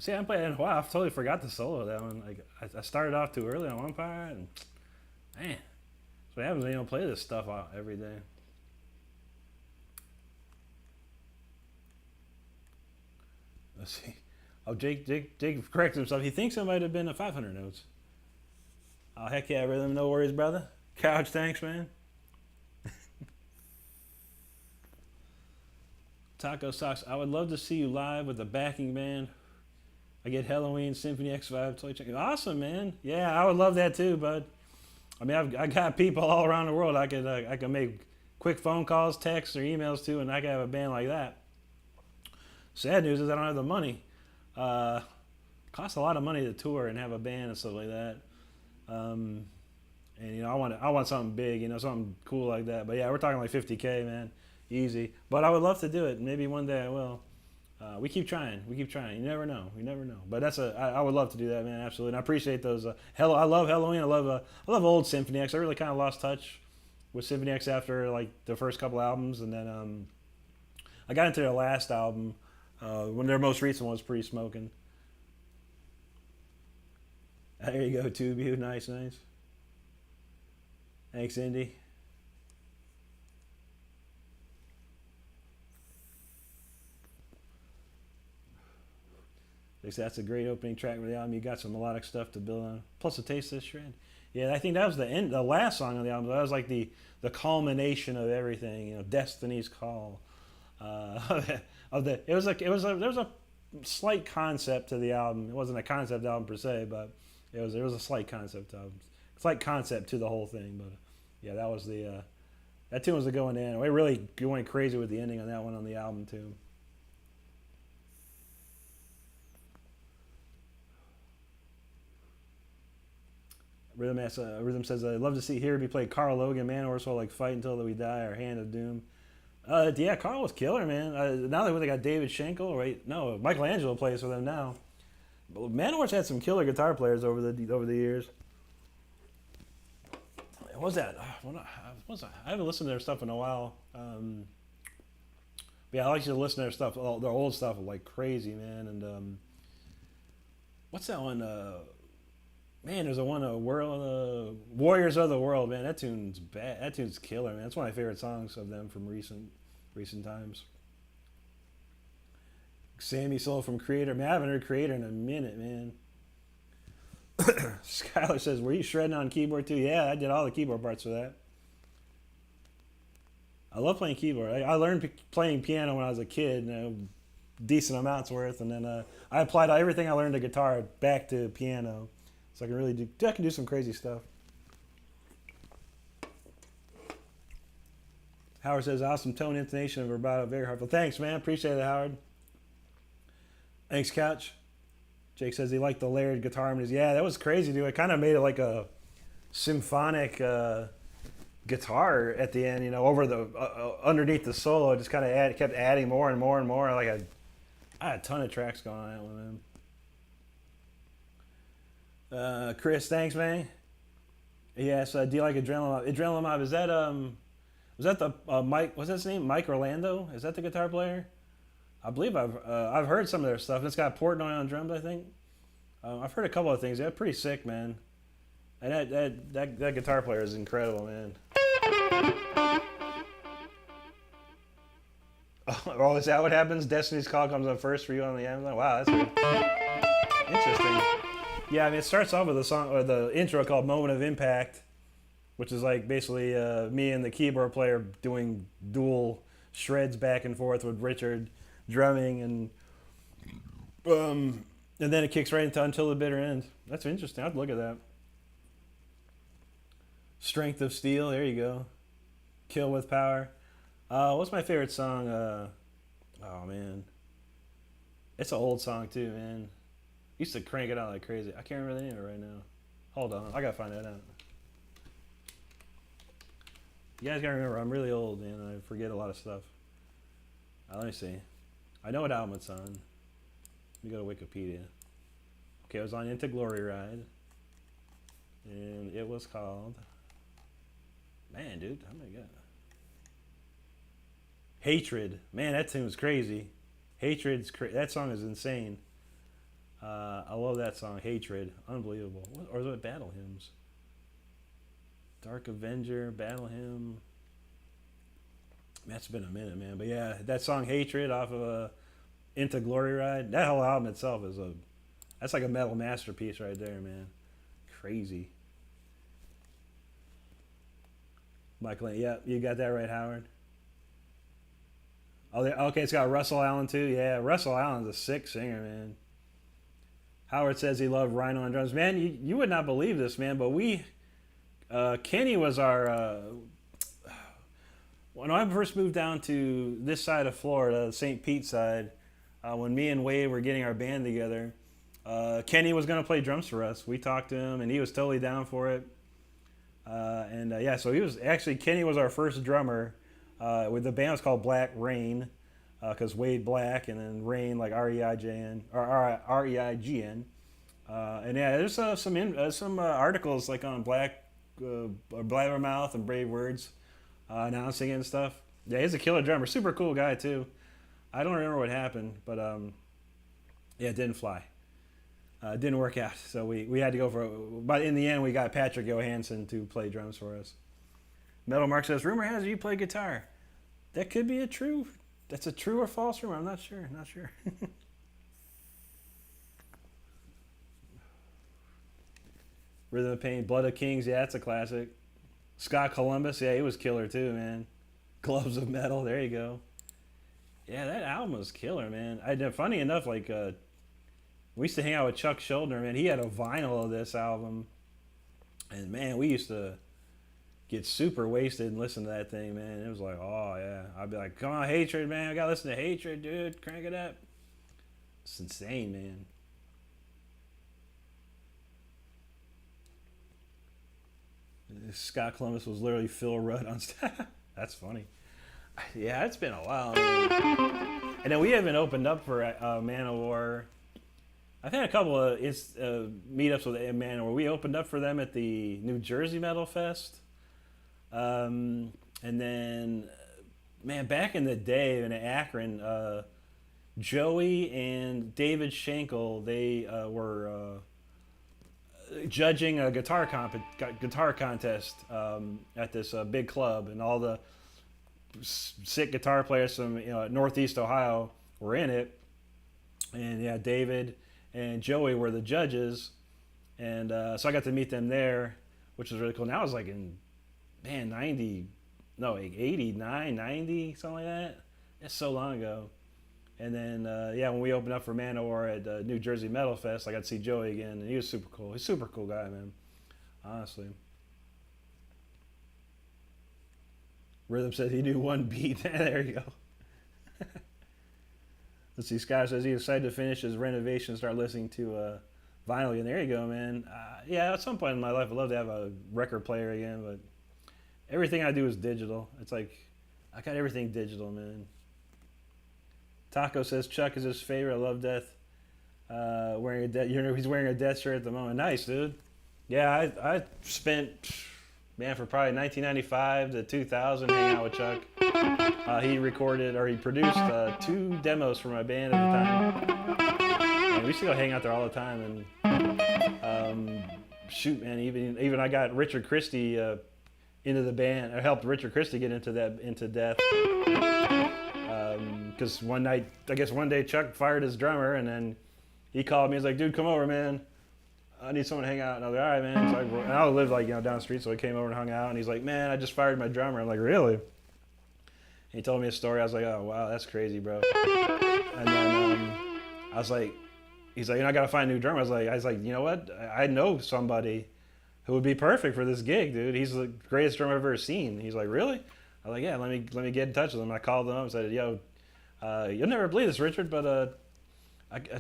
See, I haven't played it in a while. I totally forgot the solo that one. Like I started off too early on one part, and man, that's what happens when you don't play this stuff every day. Let's see. Oh, Jake corrected himself. He thinks it might have been a 500 notes. Oh, heck yeah, Rhythm. No worries, brother. Couch, thanks, man. Taco Socks. I would love to see you live with a backing band. I get Halloween, Symphony X5, Toy Check. Awesome, man. Yeah, I would love that too, bud. I mean, I got people all around the world I could make quick phone calls, texts, or emails to, and I could have a band like that. Sad news is I don't have the money. Costs a lot of money to tour and have a band and stuff like that. And you know, I want something big, you know, something cool like that. But yeah, we're talking like 50K, man, easy. But I would love to do it. Maybe one day I will. We keep trying. We keep trying. You never know. You never know. But I would love to do that, man. Absolutely. And I appreciate those. I love Halloween. I love old Symphony X. I really kind of lost touch with Symphony X after like the first couple albums, and then I got into their last album when their most recent one was pretty smoking. There you go, Tube You. Nice. Thanks, Indy. They say that's a great opening track for the album. You got some melodic stuff to build on. Plus, the taste of this shred. Yeah, I think that was the last song on the album. That was like the culmination of everything. You know, Destiny's Call. There was a slight concept to the album. It wasn't a concept album per se, but there was a slight concept album, slight concept to the whole thing. But yeah, that was that tune was the going in. We really went crazy with the ending on that one on the album too. Rhythm says, I'd love to see Here be played Carl Logan, man, or so like Fight Until We Die or Hand of Doom. Yeah, Carl was killer, man. Now they got David Schenkel, right? No, Michelangelo plays for them now. But Manor's had some killer guitar players over the years. What was that? I haven't listened to their stuff in a while. But yeah, I like to listen to their stuff, their old stuff, like crazy, man. And what's that one? Man, there's a one, World Warriors of the World, man. That tune's bad. That tune's killer, man. That's one of my favorite songs of them from recent times. Sammy Soul from Creator. Man, I haven't heard Creator in a minute, man. Skylar says, were you shredding on keyboard too? Yeah, I did all the keyboard parts for that. I love playing keyboard. I learned playing piano when I was a kid, you know, decent amounts worth, and then I applied everything I learned to guitar back to piano. So I can do some crazy stuff. Howard says, awesome tone, intonation, and vibrato, very heartfelt. Thanks, man. Appreciate it, Howard. Thanks, Couch. Jake says he liked the layered guitar harmonies. Yeah, that was crazy, dude. I kind of made it like a symphonic guitar at the end, you know, over the underneath the solo. It just kind of kept adding more and more and more. I had a ton of tracks going on that one, man. Chris, thanks, man. Yes, do you like Adrenaline Mob? Adrenaline Mob, is that was that the Mike? What's his name? Mike Orlando? Is that the guitar player? I believe I've heard some of their stuff. It's got Portnoy on drums, I think. I've heard a couple of things. They're pretty sick, man. And that guitar player is incredible, man. Oh, is that what happens? Destiny's Call comes on first for you on the Amazon? Wow, that's weird. Interesting. Yeah, I mean, it starts off with a song or the intro called "Moment of Impact," which is like basically me and the keyboard player doing dual shreds back and forth with Richard drumming, and then it kicks right into "Until the Bitter End." That's interesting. I'd look at that. "Strength of Steel." There you go. "Kill with Power." What's my favorite song? Oh man, it's an old song too, man. Used to crank it out like crazy. I can't remember the name of it right now. Hold on, I gotta find that out. You guys gotta remember, I'm really old, man. I forget a lot of stuff. Let me see. I know what album it's on. Let me go to Wikipedia. Okay, it was on Into Glory Ride, and it was called. Man, dude, how many got? Hatred. Man, that tune's crazy. Hatred's that song is insane. I love that song, Hatred. Unbelievable. Or is it Battle Hymns? Dark Avenger, Battle Hymn. That's been a minute, man. But yeah, that song Hatred off of Into Glory Ride. That whole album itself is that's like a metal masterpiece right there, man. Crazy. Michael, yeah, you got that right, Howard. Oh, okay, it's got Russell Allen too. Yeah, Russell Allen's a sick singer, man. Howard says he loved Rhino on drums. Man, you would not believe this, man, but Kenny was our, when I first moved down to this side of Florida, St. Pete side, when me and Wade were getting our band together, Kenny was going to play drums for us. We talked to him, and he was totally down for it. Yeah, so Kenny was our first drummer. With the band was called Black Rain, because Wade Black, and then Rain like R-E-I-J-N, or R-E-I-G-N. And yeah, there's some articles like on Blabbermouth and Brave Words announcing it and stuff. Yeah, he's a killer drummer. Super cool guy, too. I don't remember what happened, but yeah, it didn't fly. It didn't work out, so we had to go but in the end, we got Patrick Johansson to play drums for us. Metal Mark says, rumor has it you play guitar. That could be that's a true or false rumor. I'm not sure. Rhythm of Pain, Blood of Kings, yeah, that's a classic. Scott Columbus, yeah, he was killer too, man. Gloves of Metal, there you go. Yeah, that album was killer, man. Funny enough, like we used to hang out with Chuck Schuldner, man. He had a vinyl of this album, and man, we used to get super wasted and listen to that thing, man. It was like, oh yeah, I'd be like, come on, Hatred, man, I gotta listen to Hatred, dude, crank it up. It's insane, man. Scott Columbus was literally Phil Rudd on staff. That's funny. Yeah, it's been a while, man. And then we haven't opened up for Man of War. I've had a couple of meetups with Man of War. We opened up for them at the New Jersey Metal Fest. And then, man, back in the day in Akron, Joey and David Schenkel, they were judging a guitar contest at this big club, and all the sick guitar players from Northeast Ohio were in it. And yeah, David and Joey were the judges, and so I got to meet them there, which was really cool. Now I was like in 89, 90, something like that. That's so long ago. And then, when we opened up for Manowar at New Jersey Metal Fest, I got to see Joey again, and he was super cool. He's a super cool guy, man. Honestly. Rhythm says he knew one beat. There you go. Let's see, Scott says he's excited to finish his renovation and start listening to vinyl again. There you go, man. Yeah, at some point in my life, I'd love to have a record player again, but everything I do is digital. It's like, I got everything digital, man. Taco says Chuck is his favorite. I love Death. He's wearing a Death shirt at the moment. Nice, dude. Yeah, I spent, man, for probably 1995 to 2000 hanging out with Chuck. He produced 2 demos for my band at the time. And we used to go hang out there all the time. And shoot, man, even I got Richard Christie into the band. I helped Richard Christie get into Death. Because one day Chuck fired his drummer, and then he called me. He's like, dude, come over, man. I need someone to hang out. And I was like, all right, man. So I lived down the street, so I came over and hung out. And he's like, man, I just fired my drummer. I'm like, really? And he told me a story. I was like, oh, wow, that's crazy, bro. And then I was like, he's like, I got to find a new drummer. I was like, you know what? I know somebody who would be perfect for this gig, dude. He's the greatest drummer I've ever seen. He's like, really? I was like, yeah, let me get in touch with him. I called him up and said, yo, you'll never believe this, Richard, but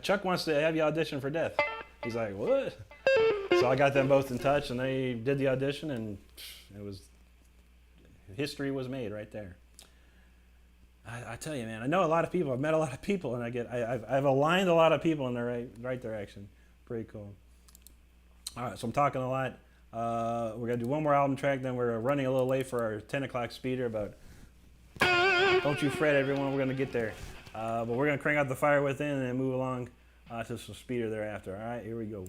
Chuck wants to have you audition for Death. He's like, what? So I got them both in touch, and they did the audition, and history was made right there. I tell you, man, I know a lot of people. I've met a lot of people, and I've aligned a lot of people in the right direction. Pretty cool. All right, so I'm talking a lot. We're going to do one more album track, then we're running a little late for our 10 o'clock speeder, but don't you fret, everyone. We're going to get there. But we're going to crank out the fire within and then move along to some speeder thereafter. All right, here we go.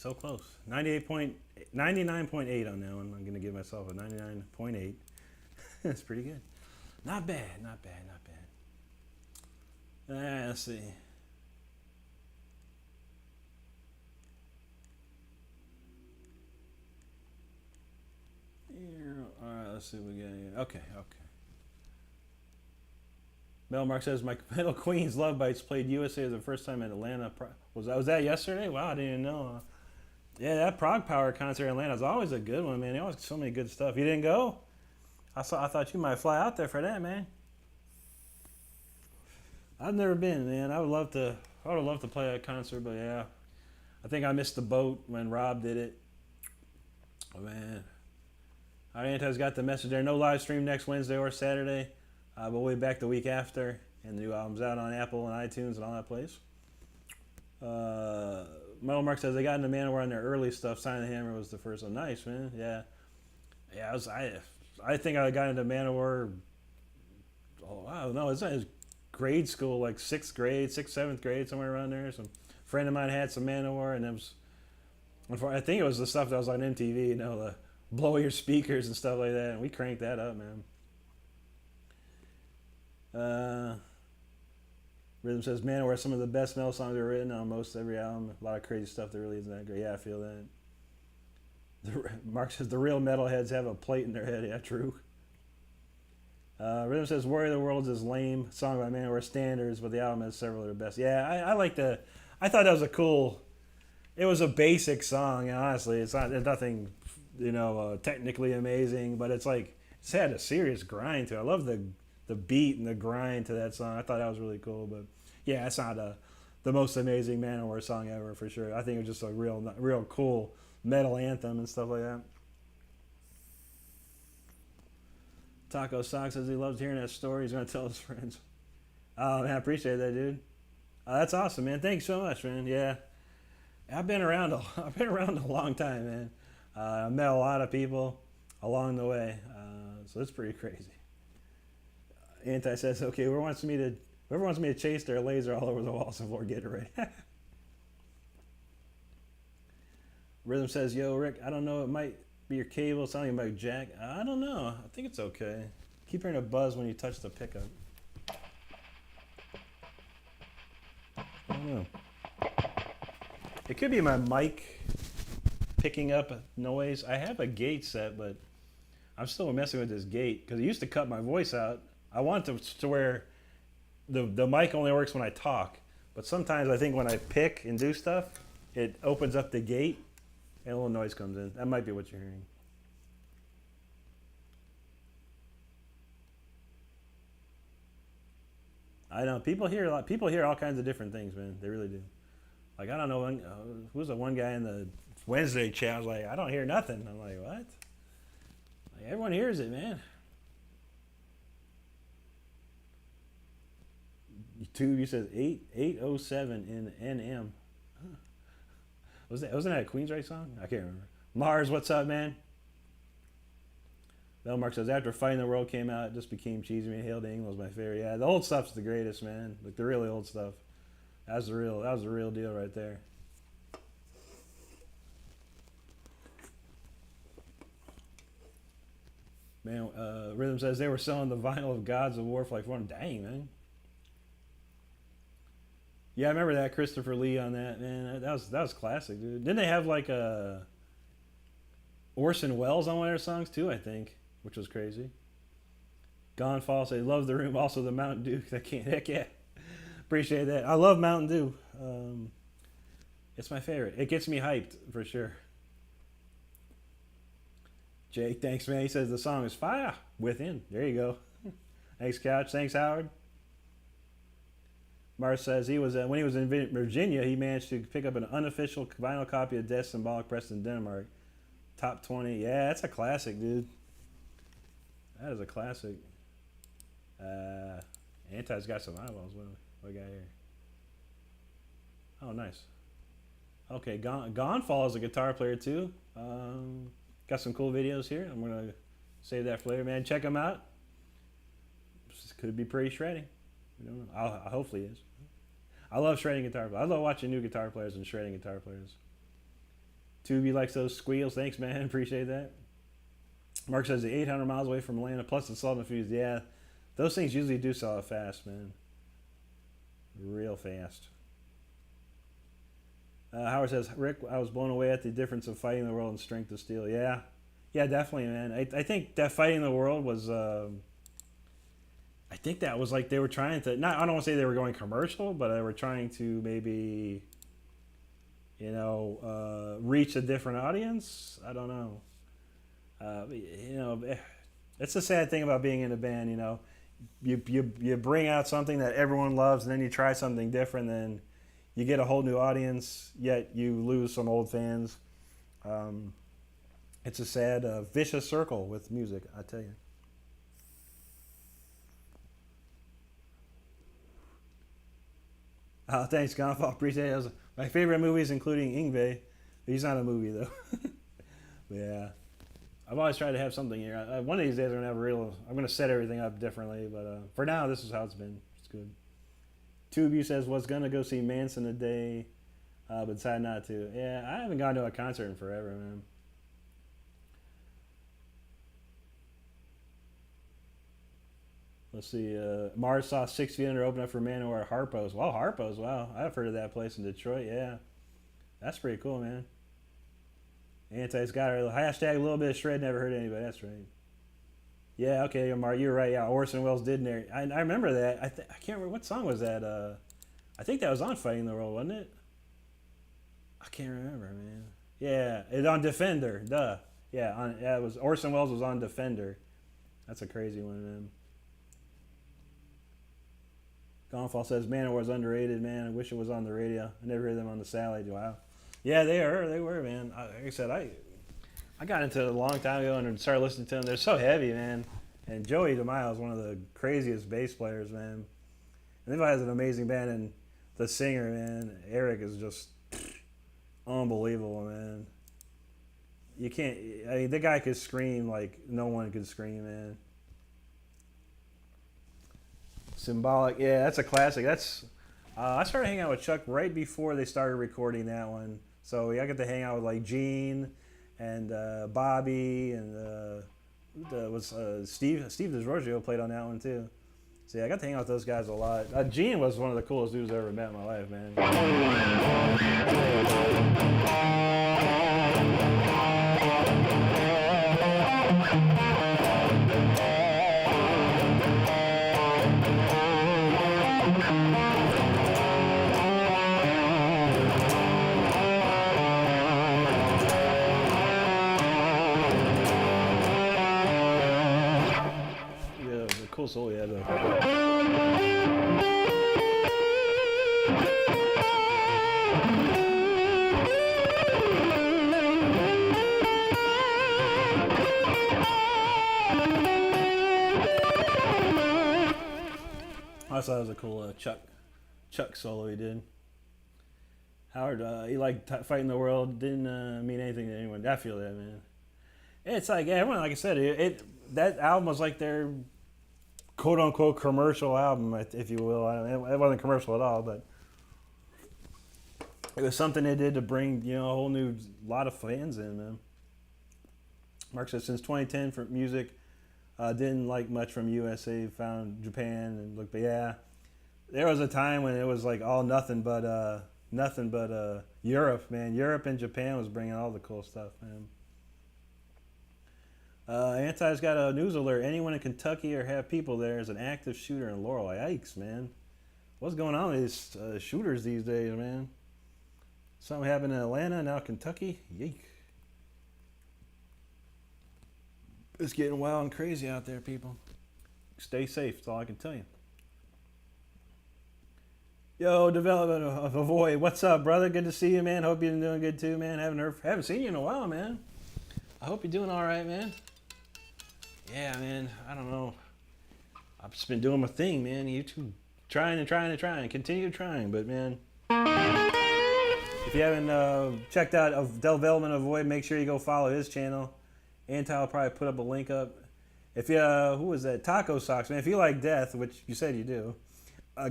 So close. 99.8 on that one. I'm going to give myself a 99.8. That's pretty good. Not bad, not bad, not bad. Let's see. All right, let's see what we got here. Okay. Mel Mark says my Metal Queens Love Bites played USA for the first time at Atlanta. Was that yesterday? Wow, I didn't even know. Yeah, that Prog Power concert in Atlanta is always a good one, man. They always so many good stuff. You didn't go? I thought you might fly out there for that, man. I've never been, man. I would love to play a concert, but yeah, I think I missed the boat when Rob did it. Oh man, our Anti's got the message there. No live stream next Wednesday or Saturday, but we'll be back the week after, and the new album's out on Apple and iTunes and all that place. Metal Mark says they got into Manowar on their early stuff. Sign of the Hammer was the first one. Nice, man. Yeah. I think I got into Manowar. Oh, I don't know. It's grade school, like sixth grade, seventh grade, somewhere around there. Some friend of mine had some Manowar, and it was. I think it was the stuff that was on MTV. The blow your speakers and stuff like that. And we cranked that up, man. Rhythm says Manowar are some of the best metal songs ever written on most every album. A lot of crazy stuff that really isn't that great. Yeah, I feel that. Mark says the real metalheads have a plate in their head. Yeah, true. Rhythm says Warrior of the Worlds is lame song by Manowar standards, but the album has several of their best. Yeah, I like the. I thought that was a cool. It was a basic song. Honestly, it's nothing, technically amazing, but it's had a serious grind to it. I love the beat and the grind to that song. I thought that was really cool, but yeah, it's not the most amazing Manowar song ever for sure. I think it was just a real cool metal anthem and stuff like that. Taco Sock says he loves hearing that story. He's gonna tell his friends. Oh man, I appreciate that, dude. That's awesome, man. Thanks so much, man. Yeah, I've been around a long time, man. I met a lot of people along the way, so it's pretty crazy. Anti says, okay, whoever wants me to chase their laser all over the walls and floor, get it ready. Rhythm says, yo, Rick, I don't know, it might be your cable sounding like jack. I don't know. I think it's okay. Keep hearing a buzz when you touch the pickup. I don't know. It could be my mic picking up noise. I have a gate set, but I'm still messing with this gate because it used to cut my voice out. I want it to where the mic only works when I talk, but sometimes I think when I pick and do stuff, it opens up the gate and a little noise comes in. That might be what you're hearing. I know people hear a lot. People hear all kinds of different things, man. They really do. Like I don't know, who was the one guy in the Wednesday chat? I was like, I don't hear nothing. I'm like, what? Like everyone hears it, man. You said 807 in NM. Huh. Wasn't that a Queensryche song? I can't remember. Mars, what's up, man? Belmark says after Fighting the World came out, it just became cheesy. Man, Hail to England was my favorite. Yeah, the old stuff's the greatest, man. Like the really old stuff. That was the real deal right there. Man, Rhythm says they were selling the vinyl of Gods of War for like one. Dang, man. Yeah, I remember that Christopher Lee on that, man. That was classic, dude. Didn't they have like a Orson Welles on one of their songs too? I think, which was crazy. Gone Fall says love the room. Also the Mountain Dew. Heck yeah, appreciate that. I love Mountain Dew. It's my favorite. It gets me hyped for sure. Jake, thanks, man. He says the song is fire within. There you go. Thanks, Couch. Thanks, Howard. Mars says when he was in Virginia, he managed to pick up an unofficial vinyl copy of Death Symbolic pressed in Denmark. Top 20. Yeah, that's a classic, dude. That is a classic. Anti's got some eyeballs. What we got here? Oh, nice. Okay, Gonfall is a guitar player too. Got some cool videos here. I'm gonna save that for later, man. Check them out. This could be pretty shredding. We don't know. I hopefully it is. I love shredding guitar players. I love watching new guitar players and shredding guitar players. Tubi likes those squeals. Thanks, man. Appreciate that. Mark says the 800 miles away from Atlanta, plus the salt infused. Yeah, those things usually do sell out fast, man. real fast. Howard says, Rick, I was blown away at the difference of fighting the world and strength of steel. Yeah, yeah, definitely, man. I think that fighting the world was. I think that was like they were trying to. Not, I don't want to say they were going commercial, but they were trying to maybe, reach a different audience. I don't know. It's a sad thing about being in a band. You bring out something that everyone loves, and then you try something different, and you get a whole new audience, yet you lose some old fans. It's a sad, vicious circle with music, I tell you. Thanks, Gonfall. Appreciate it. My favorite movies, including Ingve. He's not a movie, though. Yeah. I've always tried to have something here. One of these days, I'm going to set everything up differently, but for now, this is how it's been. It's good. Tube You says, was going to go see Manson today, but decided not to. Yeah, I haven't gone to a concert in forever, man. Let's see. Mars saw 6 Feet Under open up for Manowar at Harpo's. Well, Harpo's, wow. I've heard of that place in Detroit, yeah. That's pretty cool, man. Anti's got her hashtag a little bit of shred, never hurt anybody. That's right. Yeah, okay, Mark, you're right. Yeah, Orson Welles did narrate. I remember that. I can't remember what song was that. I think that was on Fighting the World, wasn't it? I can't remember, man. Yeah, it's on Defender. Duh. Yeah, it was Orson Welles was on Defender. That's a crazy one, man. Gonfall says Manowar is underrated, man. I wish it was on the radio. I never heard them on the satellite. Wow. Yeah, they were, man. Like I said, I got into it a long time ago and started listening to them. They're so heavy, man. And Joey DeMille is one of the craziest bass players, man. And everybody has an amazing band, and the singer, man, Eric, is just unbelievable, man. You can't. I mean, the guy could scream like no one could scream, man. Symbolic, yeah, that's a classic. I started hanging out with Chuck right before they started recording that one. So I got to hang out with like Gene and Bobby and Steve DeGiorgio played on that one too. So yeah, I got to hang out with those guys a lot. Gene was one of the coolest dudes I ever met in my life, man. Cool soul, yeah. I thought that was a cool Chuck solo he did. Howard, he liked fighting the world. Didn't mean anything to anyone. I feel that, man. It's like everyone, like I said, that album was like their quote unquote commercial album, if you will. It wasn't commercial at all, but it was something they did to bring a whole new lot of fans in, man. Mark says since 2010 for music, didn't like much from USA, found Japan and look, but yeah, there was a time when it was like all nothing but Europe, man. Europe and Japan was bringing all the cool stuff, man. Anti's got a news alert. Anyone in Kentucky or have people there is an active shooter in Laurel. Yikes, man. What's going on with these shooters these days, man? Something happened in Atlanta, now Kentucky. Yeek. It's getting wild and crazy out there, people. Stay safe, that's all I can tell you. Yo, Development of Avoid. What's up, brother? Good to see you, man. Hope you're doing good too, man. Haven't seen you in a while, man. I hope you're doing all right, man. Yeah, man. I don't know. I've just been doing my thing, man. YouTube, trying. Continue trying, but man, if you haven't checked out Development of Avoid, make sure you go follow his channel. Anti will probably put up a link up. If you, who was that? Taco Socks, man. If you like death, which you said you do,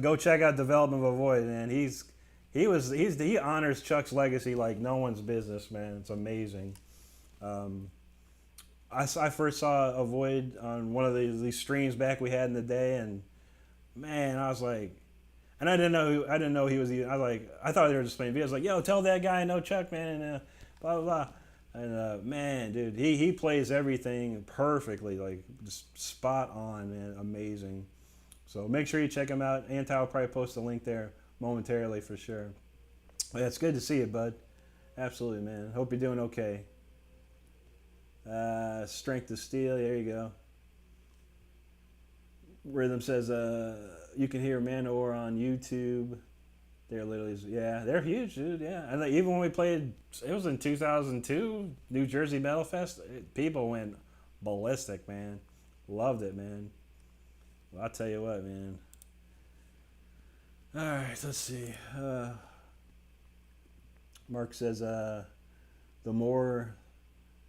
go check out Development of Avoid, man. He honors Chuck's legacy like no one's business, man. It's amazing. I first saw Avoid on one of these streams back we had in the day, and man, I was like, And I didn't know he was even. I thought they were just playing videos. Like, yo, tell that guy I know Chuck, man, and blah blah blah. And man, dude, he plays everything perfectly, like just spot on, man, amazing. So make sure you check him out. Anti will probably post a link there momentarily for sure. But yeah, it's good to see you, bud. Absolutely, man. Hope you're doing okay. Strength of Steel, there you go. Rhythm says you can hear Manowar on YouTube. They're literally, yeah, they're huge, dude. Yeah, and even when we played, it was in 2002, New Jersey Metal Fest. People went ballistic, man. Loved it, man. Well, I'll tell you what, man. All right, let's see. Mark says the more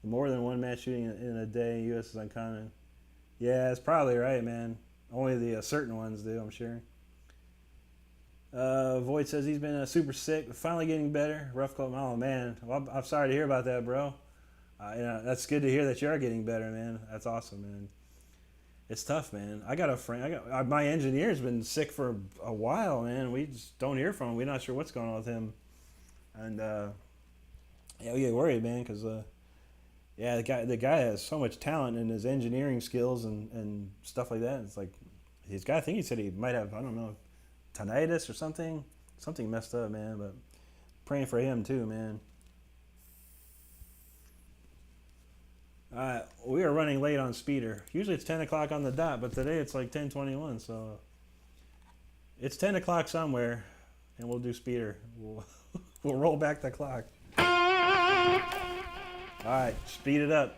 than one mass shooting in a day, U.S. is uncommon. Yeah, that's probably right, man. Only the certain ones do, I'm sure. Void says he's been super sick, finally getting better. Rough coat. Oh man, well, I'm sorry to hear about that, bro. That's good to hear that you are getting better, man. That's awesome, man. It's tough, man. I got a friend. My engineer's been sick for a while, man. We just don't hear from him. We're not sure what's going on with him, and yeah, we get worried, man, because yeah, the guy has so much talent in his engineering skills and stuff like that. It's like he's got. I think he said he might have, I don't know, tinnitus or something messed up, man. But praying for him too, man. We are running late on Speeder. Usually it's 10 o'clock on the dot, but today it's like 10:21, so it's 10 o'clock somewhere, and we'll do Speeder. We'll roll back the clock. All right, speed it up.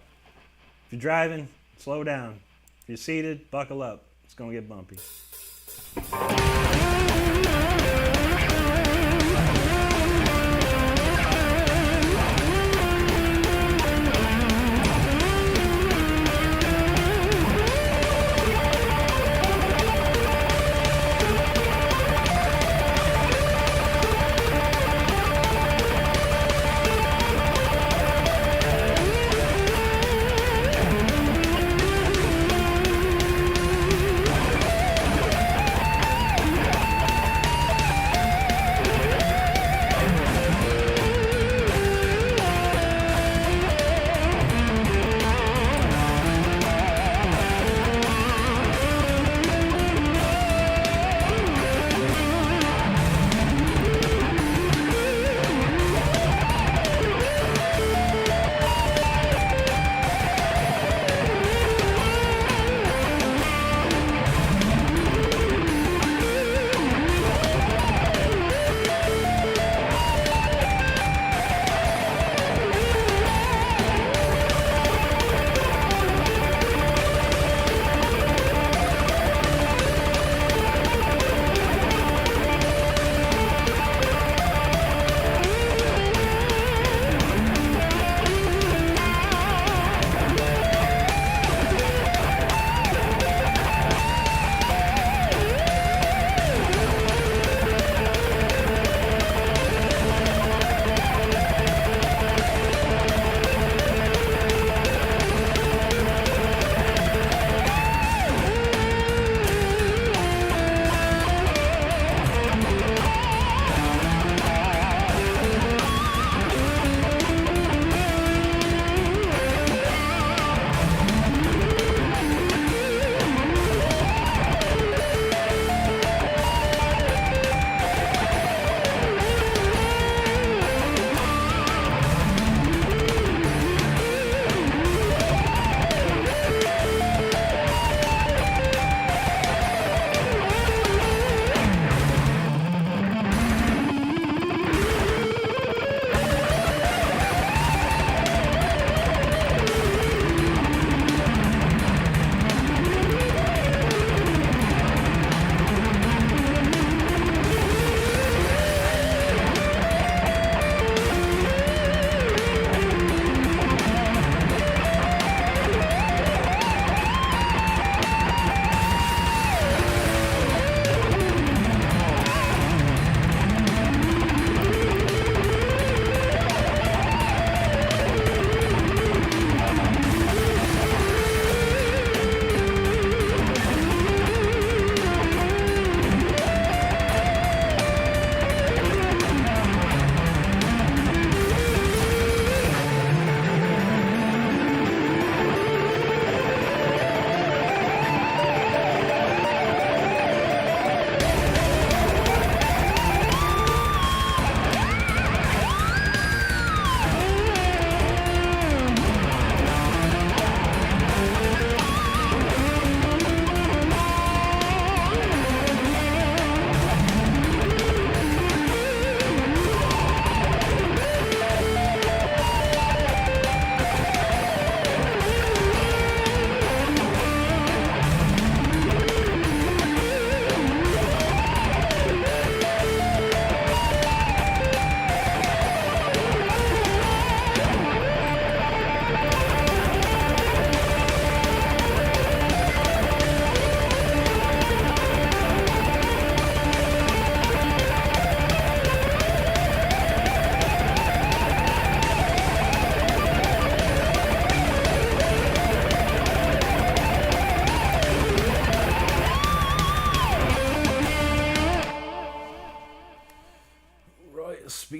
If you're driving, slow down. If you're seated, buckle up. It's gonna get bumpy.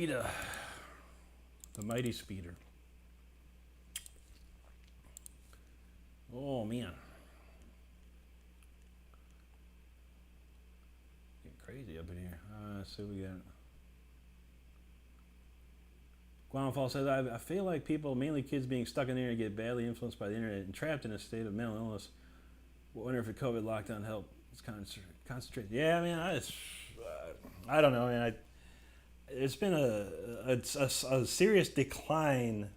Speeder. The mighty Speeder. Oh, man. Getting crazy up in here. Let's see what we got. Guanfall says, I feel like people, mainly kids, being stuck in the internet get badly influenced by the internet and trapped in a state of mental illness. Wonder if a COVID lockdown helped. It's concentrated. Yeah, I mean, I don't know, man. It's been a serious decline,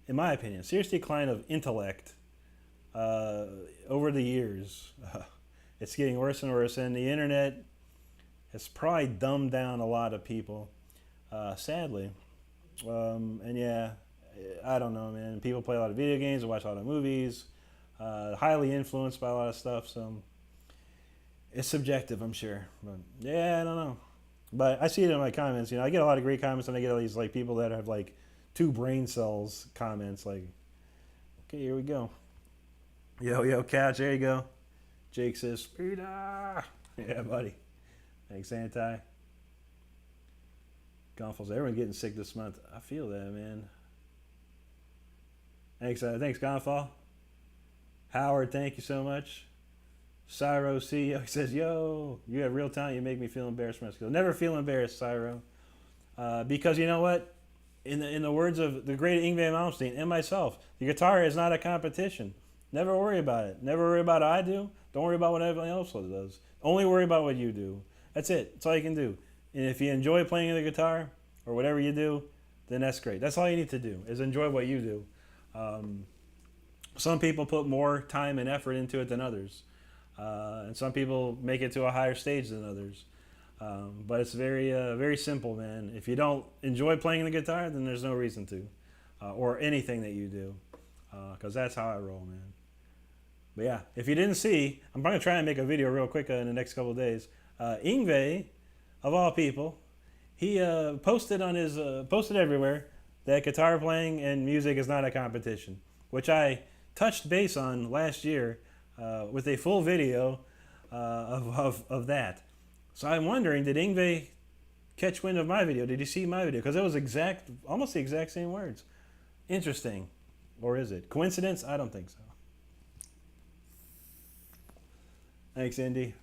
in my opinion, serious decline of intellect over the years. It's getting worse and worse, and the internet has probably dumbed down a lot of people, sadly. And yeah, I don't know, man. People play a lot of video games, watch a lot of movies, highly influenced by a lot of stuff, so it's subjective, I'm sure. But yeah, I don't know. But I see it in my comments. You know, I get a lot of great comments, and I get all these like people that have like 2 brain cells comments. Like, okay, here we go. Yo, couch, there you go. Jake says, Speeder. Yeah, buddy. Thanks, Anti. Gonfalls, everyone's getting sick this month. I feel that, man. Thanks, Gonfall. Howard, thank you so much. Cyro CEO, he says, yo, you have real talent. You make me feel embarrassed for my skills. Never feel embarrassed, Cyro. Because you know what? In the words of the great Yngwie Malmsteen and myself, the guitar is not a competition. Never worry about it. Never worry about what I do. Don't worry about what everyone else does. Only worry about what you do. That's it. That's all you can do. And if you enjoy playing the guitar or whatever you do, then that's great. That's all you need to do is enjoy what you do. Some people put more time and effort into it than others. And some people make it to a higher stage than others. But it's very simple, man. If you don't enjoy playing the guitar, then there's no reason to. Or anything that you do. Because that's how I roll, man. But yeah, if you didn't see, I'm going to try and make a video real quick in the next couple of days. Yngwie, of all people, he posted on his posted everywhere that guitar playing and music is not a competition, which I touched base on last year with a full video of that. So I'm wondering, did Yngwie catch wind of my video? Did he see my video? Because it was almost the exact same words. Interesting. Or is it? Coincidence? I don't think so. Thanks, Indy.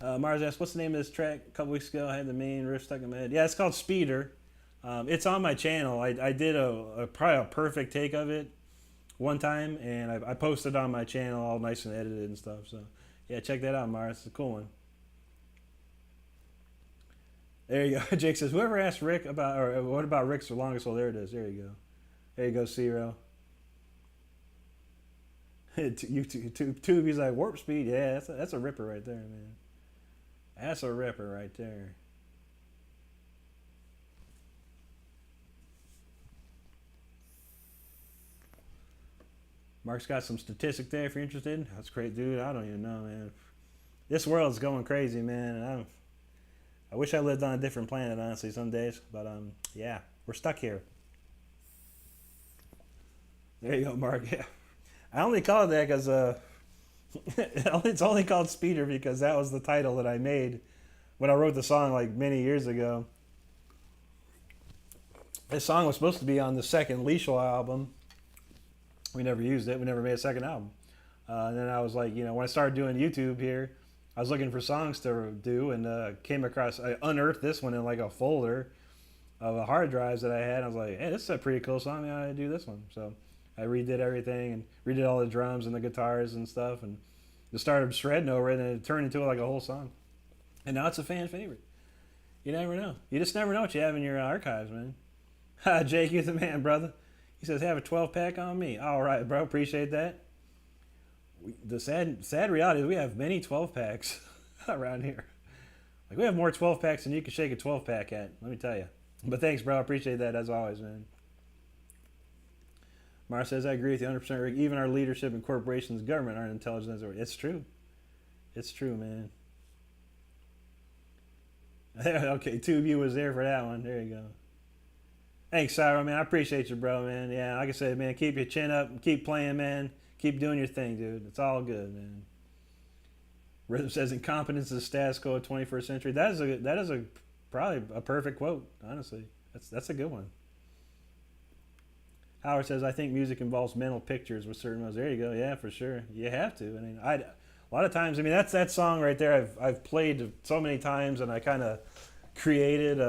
Mars asked, what's the name of this track? A couple weeks ago, I had the main riff stuck in my head. Yeah, it's called Speeder. It's on my channel. I did probably a perfect take of it one time, and I posted it on my channel all nice and edited and stuff. So, yeah, check that out, Mars. It's a cool one. There you go. Jake says, whoever asked Rick about, or what about Rick's longest hole? There it is. There you go. There you go, Zero. YouTube, he's like, warp speed. Yeah, that's a ripper right there, man. That's a ripper right there. Mark's got some statistic there if you're interested. That's great, dude. I don't even know, man. This world's going crazy, man. And I wish I lived on a different planet, honestly, some days. But yeah, we're stuck here. There you go, Mark. Yeah, I only call it that because it's only called Speeder because that was the title that I made when I wrote the song like many years ago. This song was supposed to be on the second Leishel album. We never used it. We never made a second album. And then I was like, you know, when I started doing YouTube here, I was looking for songs to do and came across, I unearthed this one in like a folder of hard drives that I had. I was like, hey, this is a pretty cool song. Maybe I ought to do this one. So I redid everything and redid all the drums and the guitars and stuff and just started shredding over it and it turned into like a whole song. And now it's a fan favorite. You never know. You just never know what you have in your archives, man. Jake, you're the man, brother. He says, have a 12-pack on me. All right, bro. Appreciate that. The sad reality is we have many 12-packs around here. Like, we have more 12-packs than you can shake a 12-pack at, let me tell you. But thanks, bro. I appreciate that as always, man. Mara says, I agree with you 100%, Rick. Even our leadership in corporations, government aren't intelligent as it's true. It's true, man. Okay, 2 of you was there for that one. There you go. Thanks, Cyro, man. I appreciate you, bro, man. Yeah, like I said, man, keep your chin up. Keep playing, man. Keep doing your thing, dude. It's all good, man. Rhythm says incompetence is the status quo of 21st century. That is a Probably a perfect quote, honestly. That's a good one. Howard says, I think music involves mental pictures with certain ones. There you go. Yeah, for sure. You have to. I mean, a lot of times, I mean, that's that song right there. I've played so many times, and I kind of created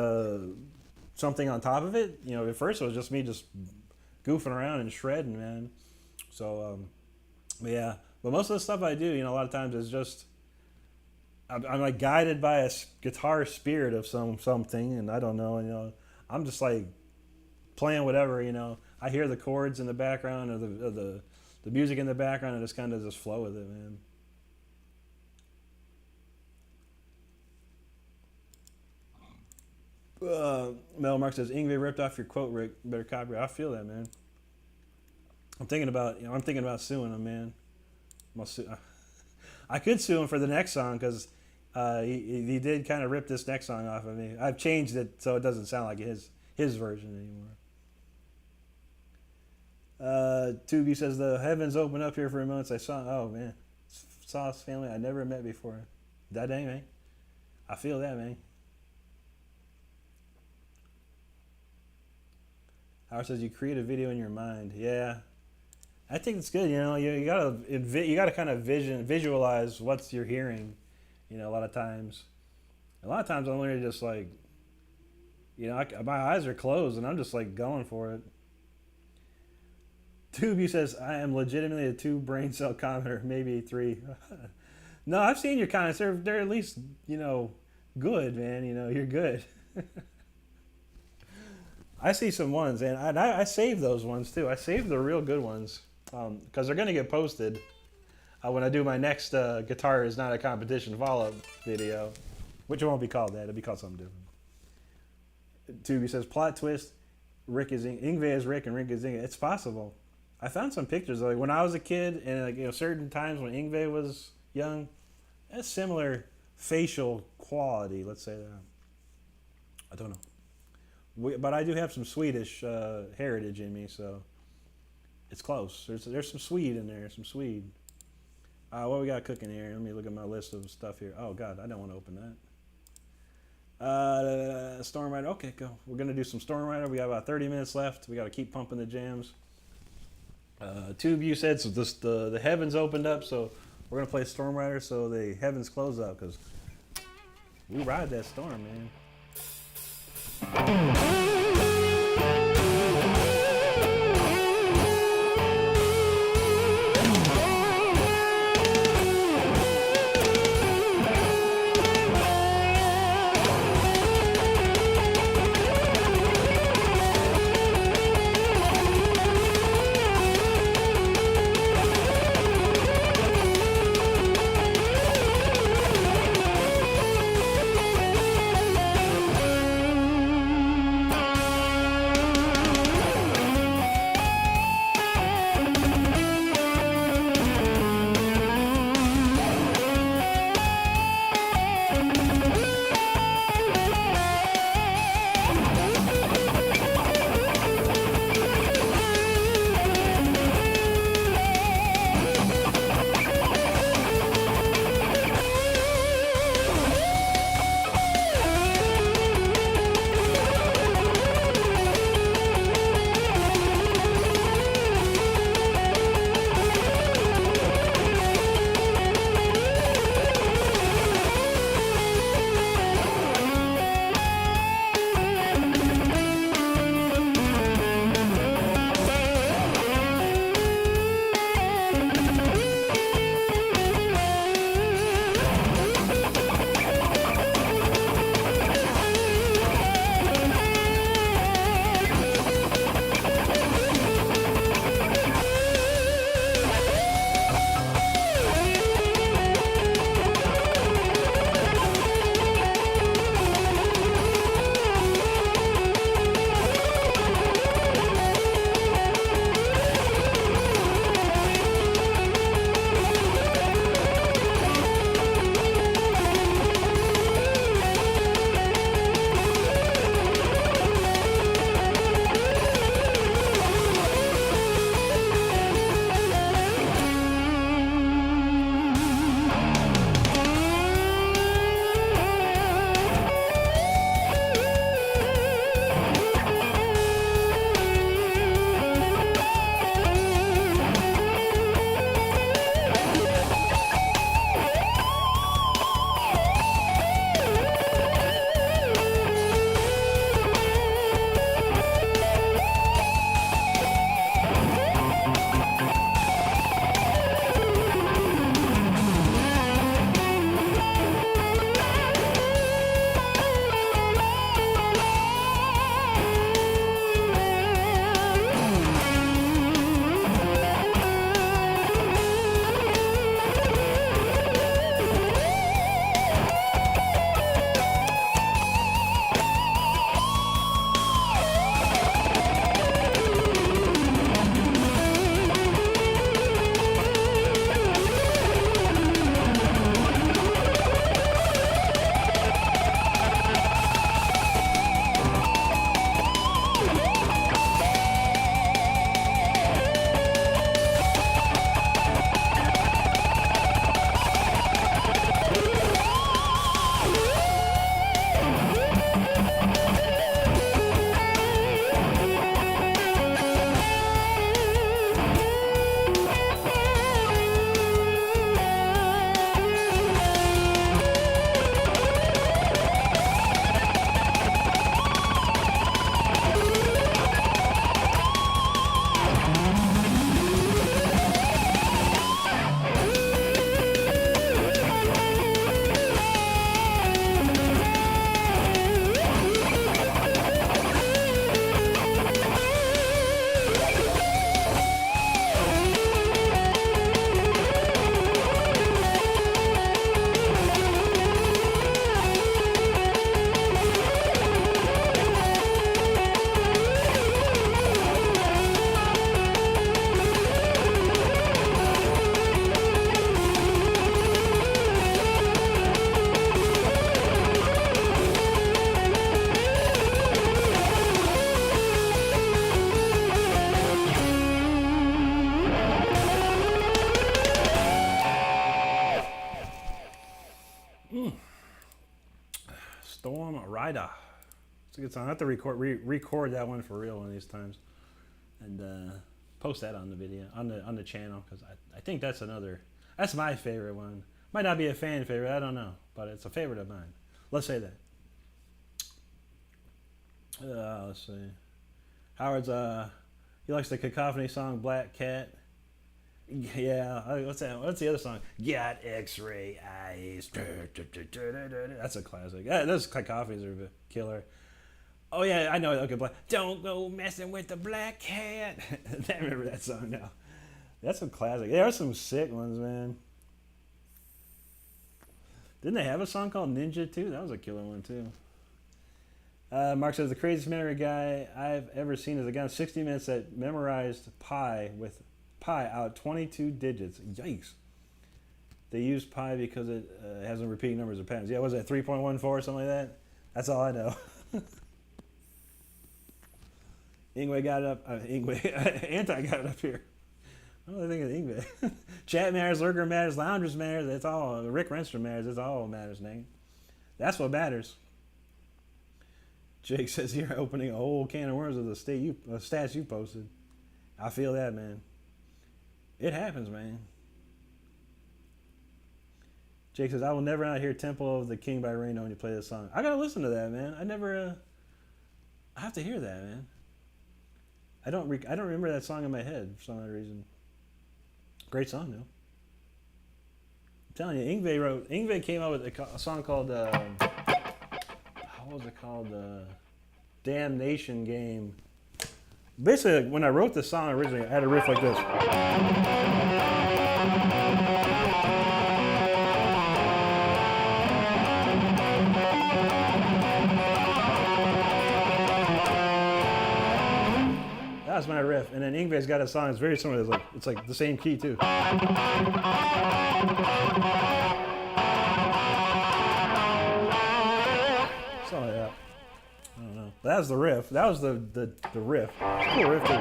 something on top of it. You know, at first it was just me just goofing around and shredding, man. So, yeah. But most of the stuff I do, you know, a lot of times is just I'm like guided by a guitar spirit of something, and I don't know. You know, I'm just like playing whatever. You know, I hear the chords in the background or the music in the background, and just kind of just flow with it, man. Mel Mark says, Ingve ripped off your quote, Rick. Better copyright. I feel that, man. I'm thinking about suing him, man. I could sue him for the next song because he did kind of rip this next song off of me. I've changed it so it doesn't sound like his version anymore. Tubi says, the heavens open up here for a moment. I saw, oh man, saw his family I never met before. That dang, man. I feel that, man. Howard says, you create a video in your mind. Yeah, I think it's good. You know, you gotta kind of visualize what you're hearing. You know, a lot of times I'm literally just like, you know, my eyes are closed and I'm just like going for it. Tubu says, I am legitimately a 2 brain cell commenter, maybe 3. No, I've seen your comments. They're at least, you know, good, man. You know, you're good. I see some ones, and I save those ones too. I save the real good ones because they're going to get posted when I do my next Guitar is Not a Competition follow-up video, which won't be called that. It'll be called something different. Tubi says, plot twist, Ingve is Rick and Rick is Ingve. It's possible. I found some pictures like when I was a kid and like, you know, certain times when Ingve was young, a similar facial quality, let's say that. I don't know. But I do have some Swedish heritage in me, so it's close. There's some Swede in there, some Swede. What we got cooking here? Let me look at my list of stuff here. Oh God, I don't want to open that. Storm Rider. Okay, go. We're gonna do some Storm Rider. We got about 30 minutes left. We got to keep pumping the jams. Two of you said so. The heavens opened up, so we're gonna play Storm Rider. So the heavens close up because we ride that storm, man. Haida. It's a good song. I have to record that one for real one of these times, and post that on the video on the channel, because I think that's my favorite one. Might not be a fan favorite, I don't know, but it's a favorite of mine. Let's say that. Let's see. Howard's he likes the Cacophony song Black Cat. Yeah, what's that? What's the other song? Got X-ray eyes. That's a classic. Yeah, those Cacophonies are a killer. Oh yeah, I know. Okay, don't go messing with the black cat. I remember that song now. That's a classic. There are some sick ones, man. Didn't they have a song called Ninja too? That was a killer one too. Mark says the craziest memory guy I've ever seen is a guy in 60 minutes that memorized pi out 22 digits. Yikes. They use pi because it has repeating numbers of patterns. Yeah, was it 3.14 or something like that? That's all I know. Ingwe got it up. Anti got it up here. What do I think of Ingwe? Chat matters, lurker matters, loungers matters. It's all Rick Renstrom matters. It's all matters, Nate. That's what matters. Jake says you're opening a whole can of worms of the stats you posted. I feel that, man. It happens, man. Jake says I will never not hear "Temple of the King" by Reno when you play this song. I gotta listen to that, man. I have to hear that, man. I don't remember that song in my head for some other reason. Great song, though. I'm telling you, Ingve came out with a song called, what was it called? Damnation Game. Basically, when I wrote the song originally, I had a riff like this. That was my riff, and then Ingve's got a song that's very similar. It's like the same key too. Something like that. I don't know. That was the riff. That was the riff. Cool riff too.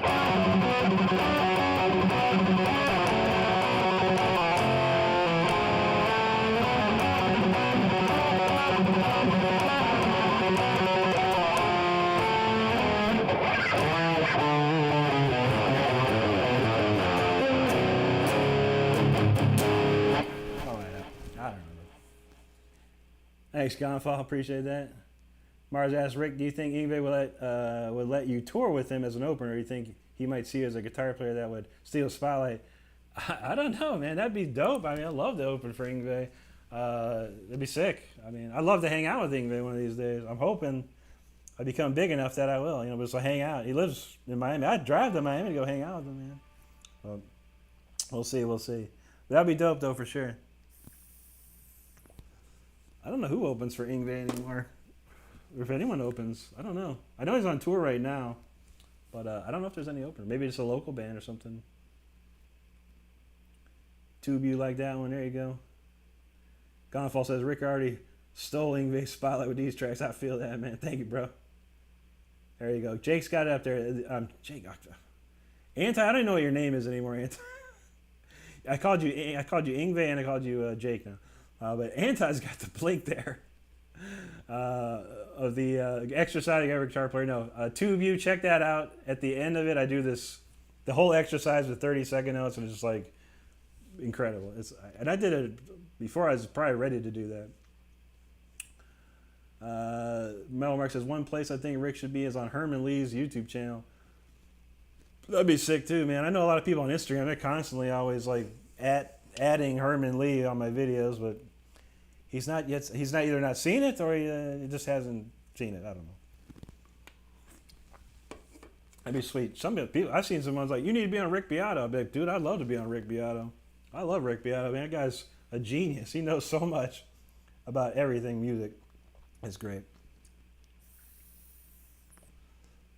Thanks, Gonfall. Appreciate that. Mars asks, Rick, do you think Ingve would let you tour with him as an opener, or do you think he might see you as a guitar player that would steal a spotlight? I don't know, man. That'd be dope. I mean, I'd love to open for Ingve. It'd be sick. I mean, I'd love to hang out with Ingve one of these days. I'm hoping I become big enough that I will, just to hang out. He lives in Miami. I'd drive to Miami to go hang out with him, man. Well, we'll see. That'd be dope, though, for sure. I don't know who opens for Ingve anymore, or if anyone opens. I don't know. I know he's on tour right now, but I don't know if there's any opener. Maybe it's a local band or something. Tube you like that one? There you go. Gonfall says Rick already stole Ingve's spotlight with these tracks. I feel that, man. Thank you, bro. There you go. Jake's got it up there. Jake, Anti. I don't even know what your name is anymore, Anti. I called you Ingve and I called you Jake now. But Anti's got the blink there of the exercising every guitar player. No, two of you, check that out. At the end of it, I do the whole exercise with 30-second notes, and it's just like incredible. And I did it before I was probably ready to do that. Metal Mark says, one place I think Rick should be is on Herman Lee's YouTube channel. That'd be sick too, man. I know a lot of people on Instagram, they're constantly always like adding Herman Lee on my videos, but he's not either not seen it or he just hasn't seen it. I don't know. That'd be sweet. Some people I've seen someone's like, you need to be on Rick Beato. I'm like, dude, I'd love to be on Rick Beato. I love Rick Beato, man. That guy's a genius. He knows so much about everything music. It's great.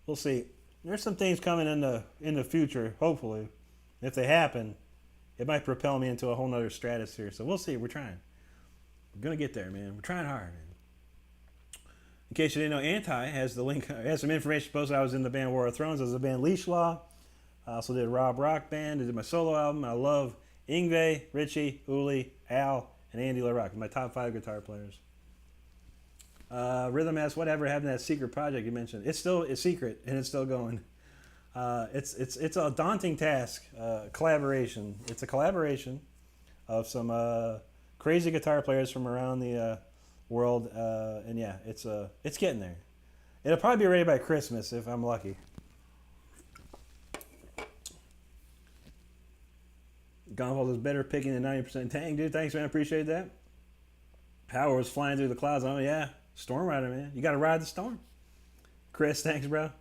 We'll see. There's some things coming in the future, hopefully. If they happen, it might propel me into a whole nother stratosphere. So we'll see. We're trying. We're going to get there, man. We're trying hard, man. In case you didn't know, Anti has the link, has some information posted. I was in the band War of Thrones. I was in the band Leash Law. I also did Rob Rock Band. I did my solo album. I love Ingve, Richie, Uli, Al, and Andy LaRock. My top 5 guitar players. Rhythm asks, whatever happened to that secret project you mentioned? It's still a secret, and it's still going. It's a daunting task. Collaboration. It's a collaboration of some crazy guitar players from around the world, and yeah, it's getting there. It'll probably be ready by Christmas if I'm lucky. Gonfold is better picking the 90% Tang, dude. Thanks, man. Appreciate that. Power was flying through the clouds. Oh yeah, Storm Rider, man. You got to ride the storm. Chris, thanks, bro.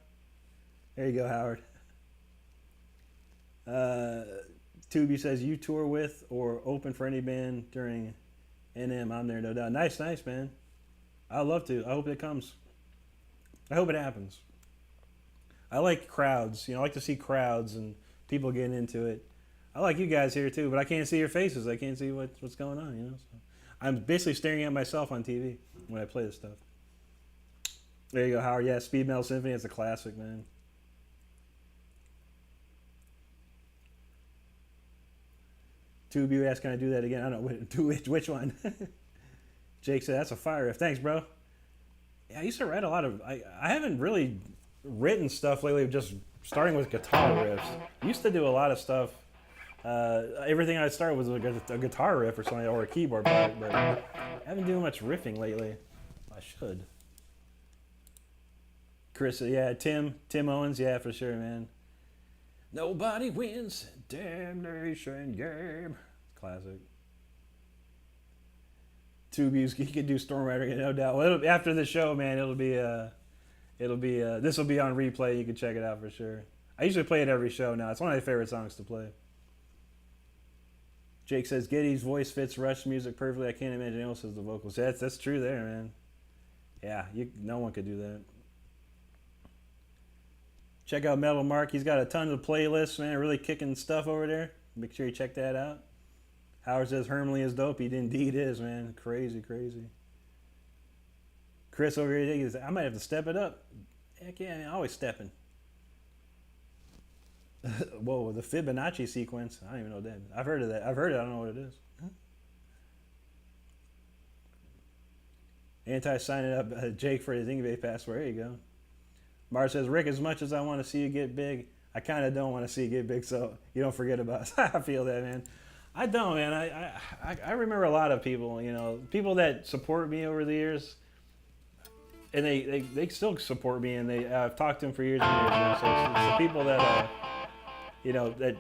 There you go, Howard. Tubi says, you tour with or open for any band during NM. I'm there, no doubt. Nice, man. I'd love to. I hope it comes. I hope it happens. I like crowds. I like to see crowds and people getting into it. I like you guys here too, but I can't see your faces. I can't see what's going on, So I'm basically staring at myself on TV when I play this stuff. There you go, Howard. Yeah, Speed Metal Symphony is a classic, man. Tubi asked, can I do that again? I don't know. Which one? Jake said, that's a fire riff. Thanks, bro. Yeah, I used to write a lot of... I haven't really written stuff lately, just starting with guitar riffs. I used to do a lot of stuff. Everything I started was a guitar riff or something, or a keyboard part, but I haven't done much riffing lately. I should. Chris, yeah, Tim Owens, yeah, for sure, man. Nobody wins damnation game. Classic. Tubi's, he could do Storm Rider, no doubt. Well, after the show, man, this will be on replay. You can check it out for sure. I usually play it every show now. It's one of my favorite songs to play. Jake says, Geddy's voice fits Rush music perfectly. I can't imagine anyone else as the vocals. That's true there, man. Yeah, no one could do that. Check out Metal Mark. He's got a ton of playlists, man. Really kicking stuff over there. Make sure you check that out. Howard says, Hermley is dope. He indeed is, man. Crazy. Chris over here thinks, I might have to step it up. Heck yeah, I'm always stepping. Whoa, the Fibonacci sequence. I don't even know what that is. I've heard of that. I don't know what it is. Anti-signing up Jake for his Ingve password. There you go. Mar says, Rick, as much as I want to see you get big, I kind of don't want to see you get big, so you don't forget about us. I feel that, man. I don't, man. I remember a lot of people, people that support me over the years, and they still support me, and I've talked to them for years and years. So it's the people that that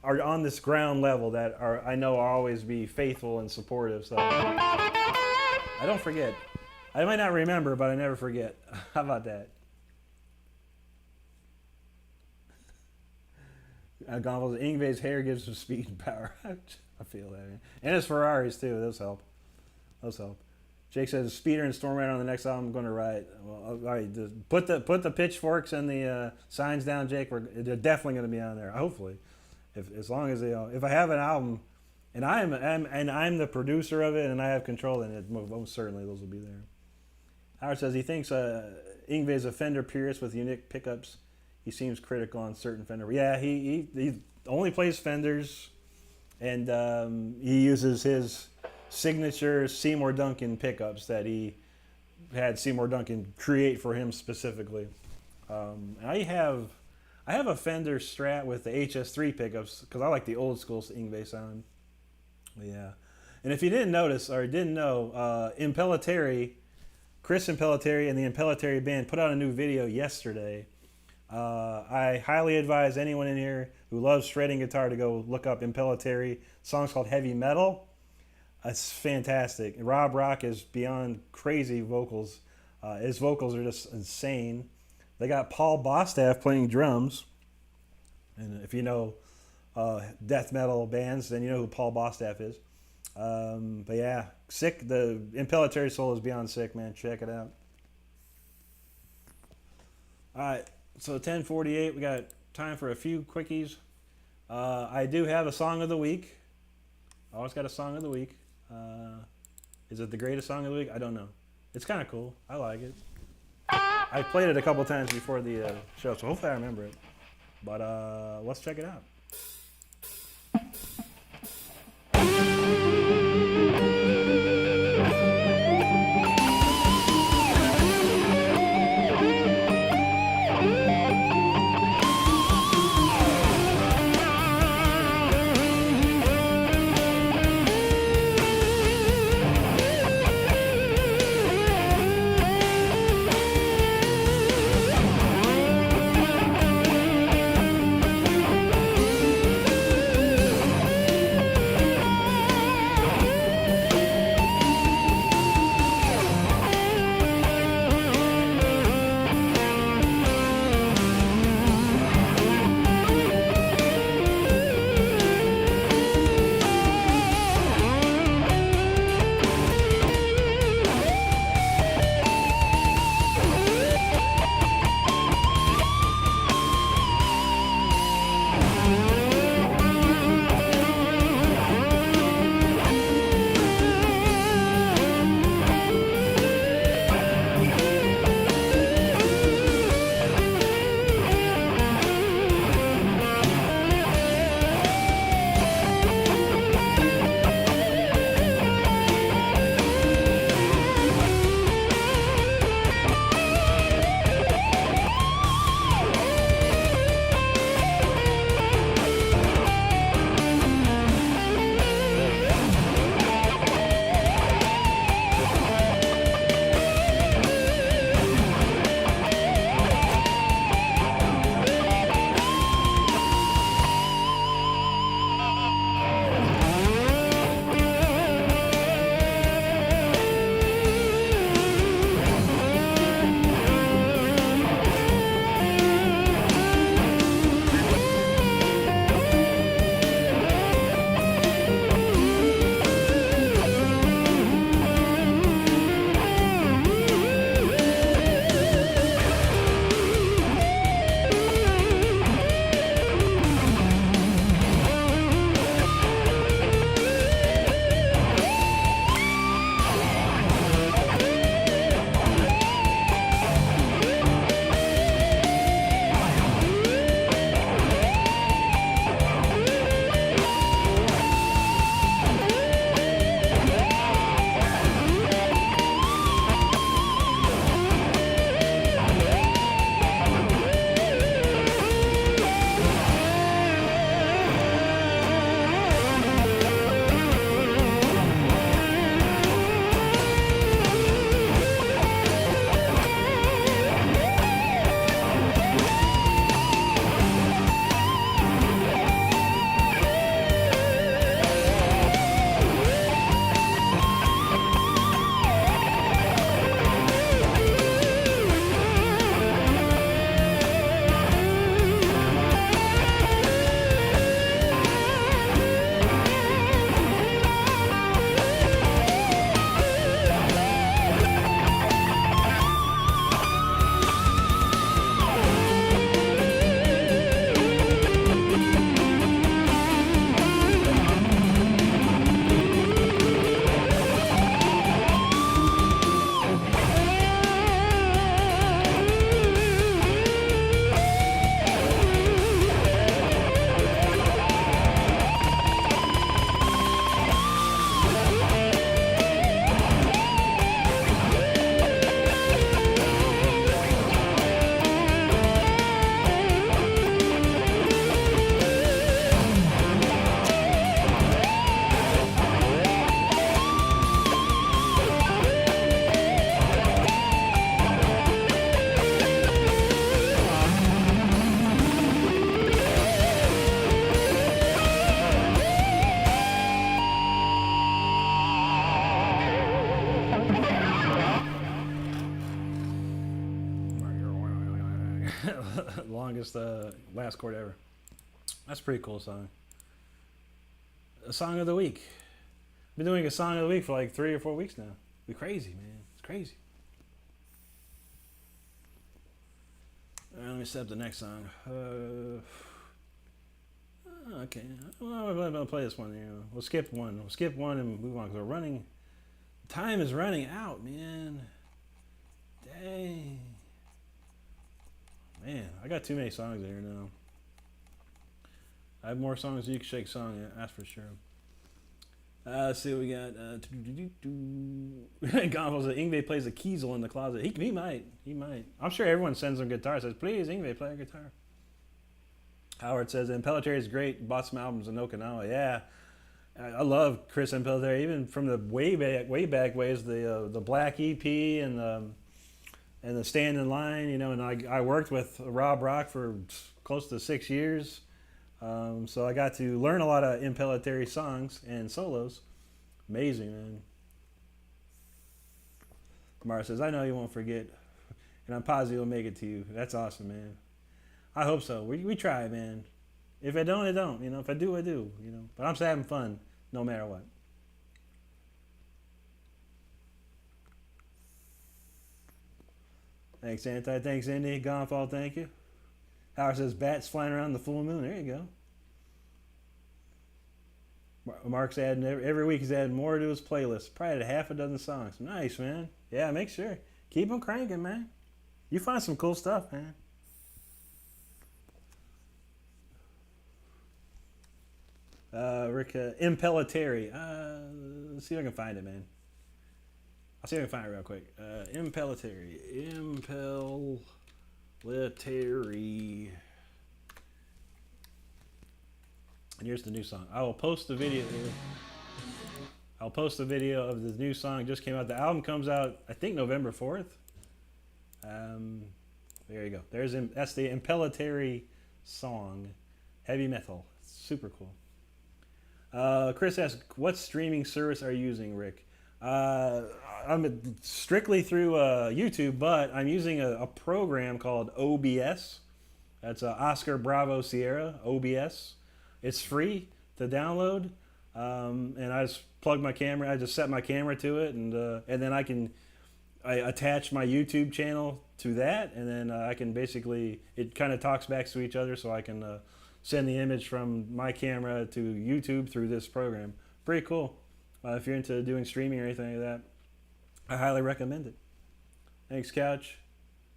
are on this ground level that I know will always be faithful and supportive. So I don't forget. I might not remember, but I never forget. How about that? Gonfold's Ingve's hair gives him speed and power. I feel that, man. And his Ferraris too. Those help. Jake says Speeder and Storm Rider on the next album. I'm going to write. Well, all right, put the pitchforks and the signs down, Jake. They're definitely going to be on there. Hopefully, as long as if I have an album, and I'm the producer of it, and I have control in it, most certainly those will be there. Howard says he thinks Ingve is a Fender purist with unique pickups. He seems critical on certain Fender. Yeah, he only plays Fenders, and he uses his signature Seymour Duncan pickups that he had Seymour Duncan create for him specifically. I have a Fender Strat with the HS3 pickups because I like the old school Ingve sound. Yeah, and if you didn't notice or didn't know, Chris Impellitteri and the Impellitteri band put out a new video yesterday. I highly advise anyone in here who loves shredding guitar to go look up Impellitteri. The song's called Heavy Metal. It's fantastic. Rob Rock is beyond crazy vocals. His vocals are just insane. They got Paul Bostaff playing drums. And if you know death metal bands, then you know who Paul Bostaff is. But yeah, sick. The Impellitteri solo is beyond sick, man. Check it out. All right. So 10:48, we got time for a few quickies. I do have a song of the week. I always got a song of the week. Is it the greatest song of the week? I don't know. It's kind of cool. I like it. I played it a couple times before the show, so hopefully I remember it. But let's check it out. Longest last chord ever. That's a pretty cool song. A song of the week. Been doing a song of the week for like 3 or 4 weeks now. Be crazy, man. It's crazy. All right, let me set up the next song. Okay, well, I'm gonna play this one. You know, we'll skip one. We'll skip one and move on because we're running. Time is running out, man. Dang. Man, I got too many songs here now. I have more songs than you can shake song, yeah, that's for sure. Let's see what we got. Gonfal says Ingve plays the Kiesel in the closet. He might. I'm sure everyone sends him guitar. Says, please, Ingve, play a guitar. Howard says, Impellitteri is great. Bought some albums in Okinawa. Yeah. I love Chris Impellitteri, even from the way back ways, the Black EP and the Stand in Line, you know, and I worked with Rob Rock for close to 6 years. So I got to learn a lot of Impellitteri songs and solos. Amazing, man. Mara says, I know you won't forget, and I'm positive it'll make it to you. That's awesome, man. I hope so. We try, man. If I don't, I don't. You know, if I do, I do. You know, but I'm just having fun, no matter what. Thanks, Anti. Thanks, Indy. Gonfall, thank you. Howard says, bats flying around the full moon. There you go. Mark's adding, every week he's adding more to his playlist. Probably at half a dozen songs. Nice, man. Yeah, make sure. Keep them cranking, man. You find some cool stuff, man. Rick, Impellitteri. Let's see if I can find it, man. I'll see if I can find it real quick. Impellitteri. Impellitteri. And here's the new song. I will post the video. I'll post the video of the new song. Just came out. The album comes out, I think, November 4th. There you go. That's the Impellitteri song, Heavy Metal. Super cool. Chris asks, what streaming service are you using, Rick? I'm strictly through YouTube, but I'm using a program called OBS. That's Oscar Bravo Sierra, OBS. It's free to download, and I just plug my camera. I just set my camera to it, and then I attach my YouTube channel to that, and then I can basically, it kind of talks back to each other, so I can send the image from my camera to YouTube through this program. Pretty cool. If you're into doing streaming or anything like that, I highly recommend it. Thanks, Couch.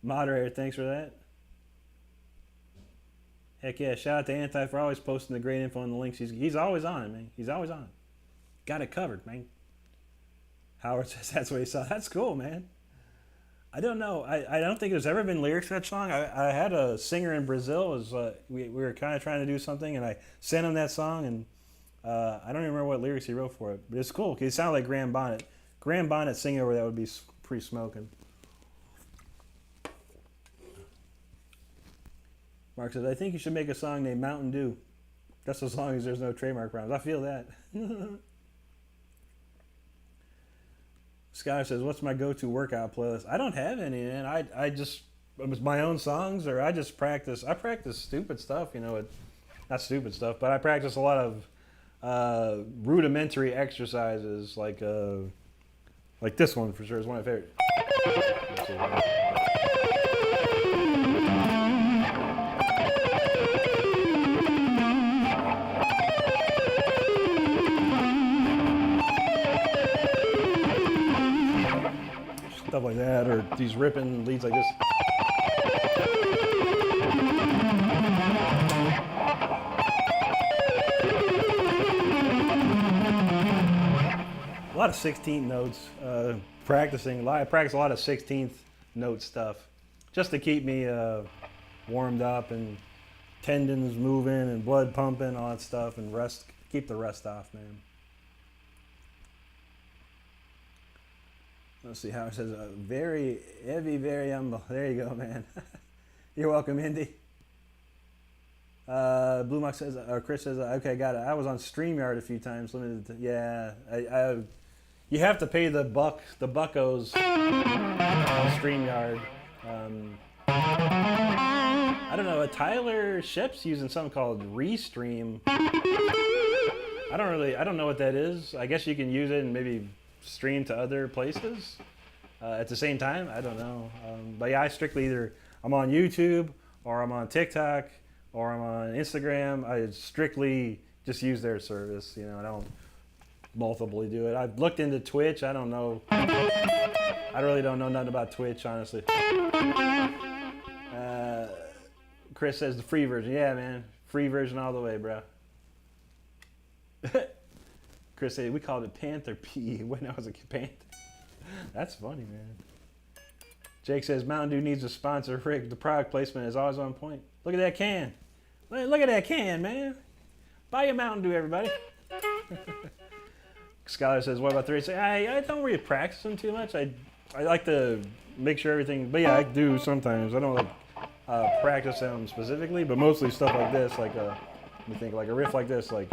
Moderator, thanks for that. Heck yeah, shout out to Anti for always posting the great info and the links. He's always on it, man. He's always on it. Got it covered, man. Howard says that's what he saw. That's cool, man. I don't know. I don't think there's ever been lyrics to that song. I had a singer in Brazil. We were kind of trying to do something, and I sent him that song, and I don't even remember what lyrics he wrote for it. But it's cool. It sounded like Graham Bonnet. Graham Bonnet singing over that would be pretty smoking. Mark says, I think you should make a song named Mountain Dew. Just as long as there's no trademark problems. I feel that. Sky says, what's my go-to workout playlist? I don't have any, man. I just, it's my own songs, or I just practice. I practice stupid stuff, you know, not stupid stuff, but I practice a lot of rudimentary exercises, like this one for sure is one of my favorites. Stuff like that, or these ripping leads like this. A lot of 16th notes, practicing. I practice a lot of 16th note stuff, just to keep me warmed up and tendons moving and blood pumping, all that stuff, and keep the rust off, man. Let's see how it says, very heavy, very humble. There you go, man. You're welcome, Indy. Blue Mock says, or Chris says, okay, got it. I was on StreamYard a few times. Limited to, yeah, you have to pay the buckos on StreamYard. Tyler Shep's using something called Restream. I don't know what that is. I guess you can use it and maybe stream to other places at the same time. I don't know. But yeah, I strictly I'm on YouTube or I'm on TikTok or I'm on Instagram. I strictly just use their service. You know, I don't multiply do it. I've looked into Twitch. I don't know. I really don't know nothing about Twitch, honestly. Chris says the free version. Yeah, man. Free version all the way, bro. Chris said we called it Panther P when I was a Panther. That's funny, man. Jake says Mountain Dew needs a sponsor. Rick, the product placement is always on point. Look at that can. Look at that can, man. Buy your Mountain Dew, everybody. Scholar says, what about the race? I don't really practice them too much. I like to make sure everything, but yeah, I do sometimes. I don't like practice them specifically, but mostly stuff like this, like let me think, like a riff like this, like.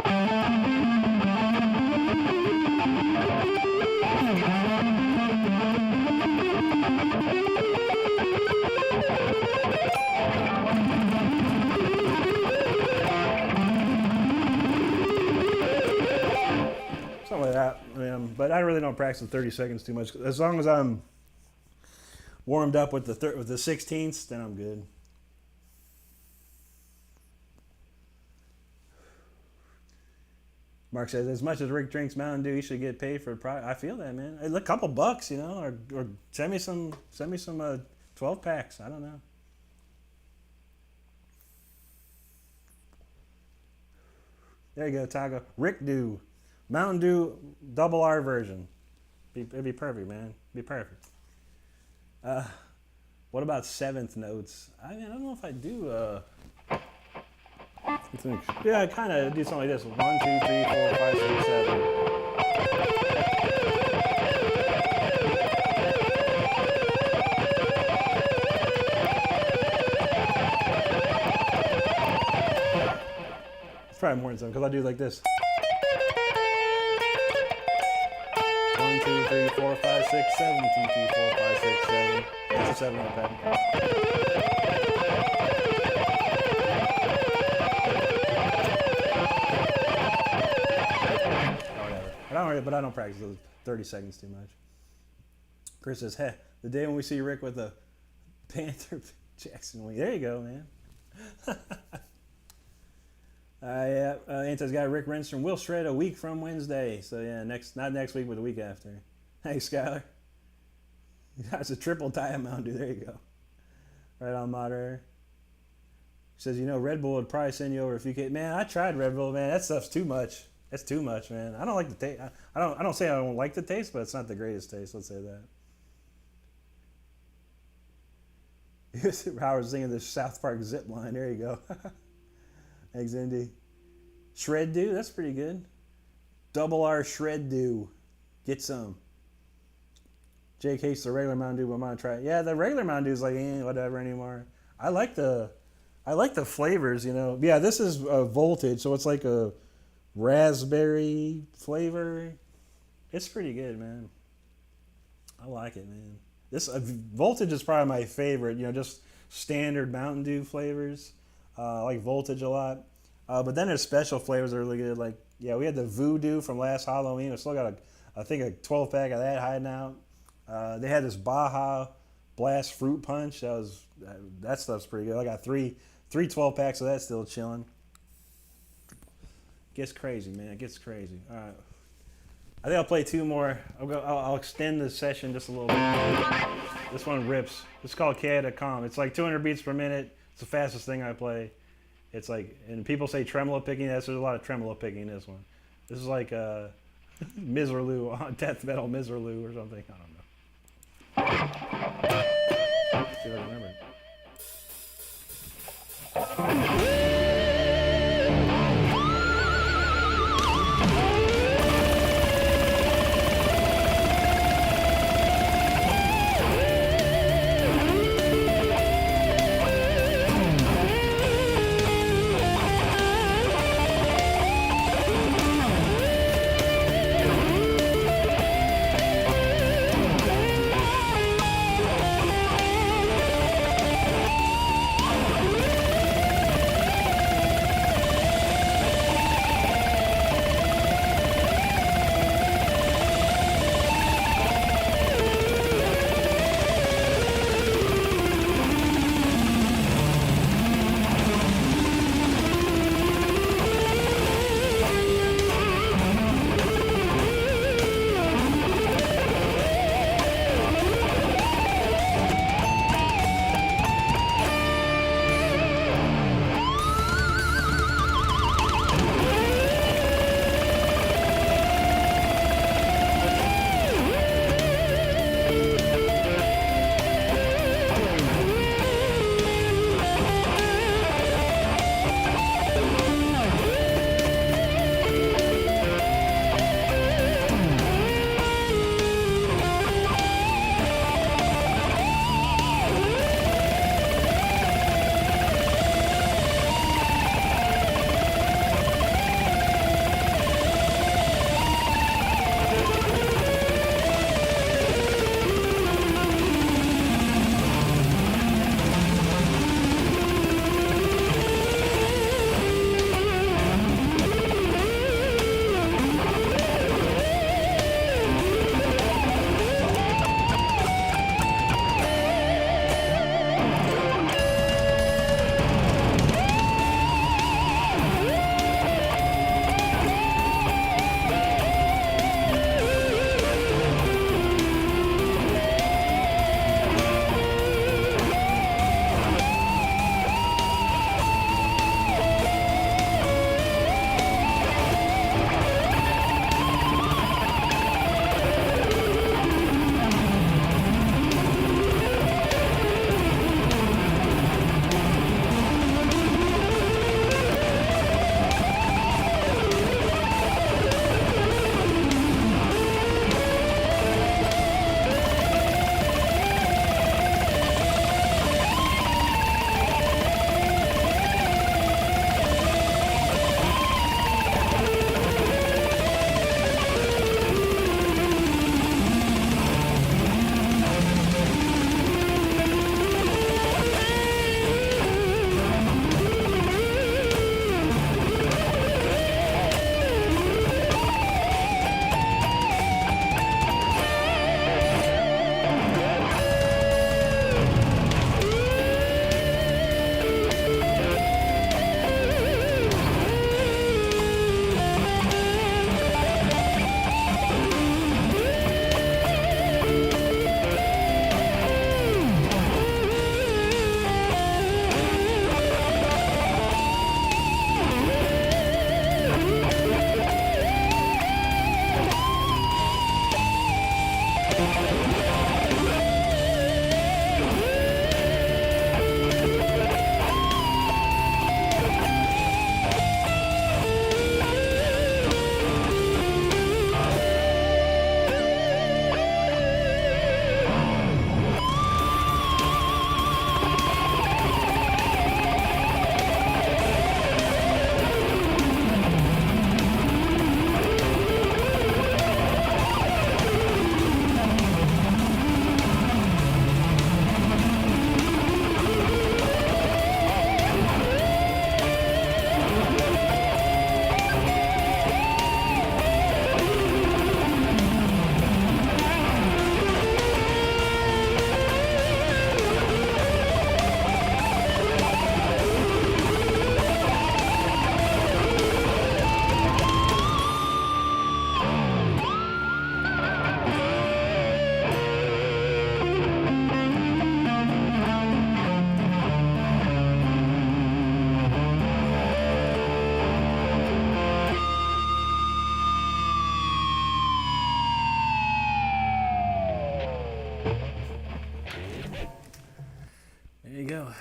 Something like that, but I really don't practice the 30 seconds too much. As long as I'm warmed up with the 16ths, then I'm good. Mark says, as much as Rick drinks Mountain Dew, he should get paid for the product. I feel that, man. A couple bucks, you know, or send me some 12 packs. I don't know. There you go, Taco. Rick Dew. Mountain Dew double R version. It'd be perfect, man. It'd be perfect. What about seventh notes? I don't know if I do. Yeah, I kind of do something like this. 1, 2, 3, 4, 5, 6, 7. It's probably more than seven because I do like this. 1, 2, 3, 4, 5, 6, 7. 2, 3, 4, 5, 6, 7. That's a 7 on pattern. But I don't practice those 30 seconds too much. Chris says, hey, the day when we see Rick with a Panther Jackson wing. There you go, man. Anto's got Rick Renstrom will shred a week from Wednesday. So yeah, not next week, but the week after. Hey, Skylar. That's a triple Diet Mountain Dew. There you go. Right on, moderator. He says, Red Bull would probably send you over if you could. Man, I tried Red Bull, man. That stuff's too much. That's too much, man. I don't like the taste. I don't say I don't like the taste, but it's not the greatest taste. Let's say that. Howard's thinking the South Park zip line. There you go. Thanks, Indy. Shred Dew, that's pretty good. Double R Shred Dew. Get some. Jake hates the regular Mountain Dew, but I'm gonna try it. Yeah, the regular Mountain Dew is like whatever anymore. I like the flavors, Yeah, this is Voltage, so it's like a raspberry flavor. It's pretty good, man. I like it, man. This Voltage is probably my favorite, just standard Mountain Dew flavors. I like Voltage a lot. But then there's special flavors that are really good. Like, yeah, we had the Voodoo from last Halloween. We still got I think a 12 pack of that hiding out. They had this Baja Blast Fruit Punch. That stuff's pretty good. I got three 12 packs of that still chilling. Gets crazy, man. It gets crazy. All right. I think I'll play two more. I'll extend the session just a little bit. This one rips. It's called Canada Calm. It's like 200 beats per minute. It's the fastest thing I play. It's like, and people say tremolo picking. There's a lot of tremolo picking in this one. This is like Miserlou, death metal Miserlou or something. I don't know. Let's see if I remember.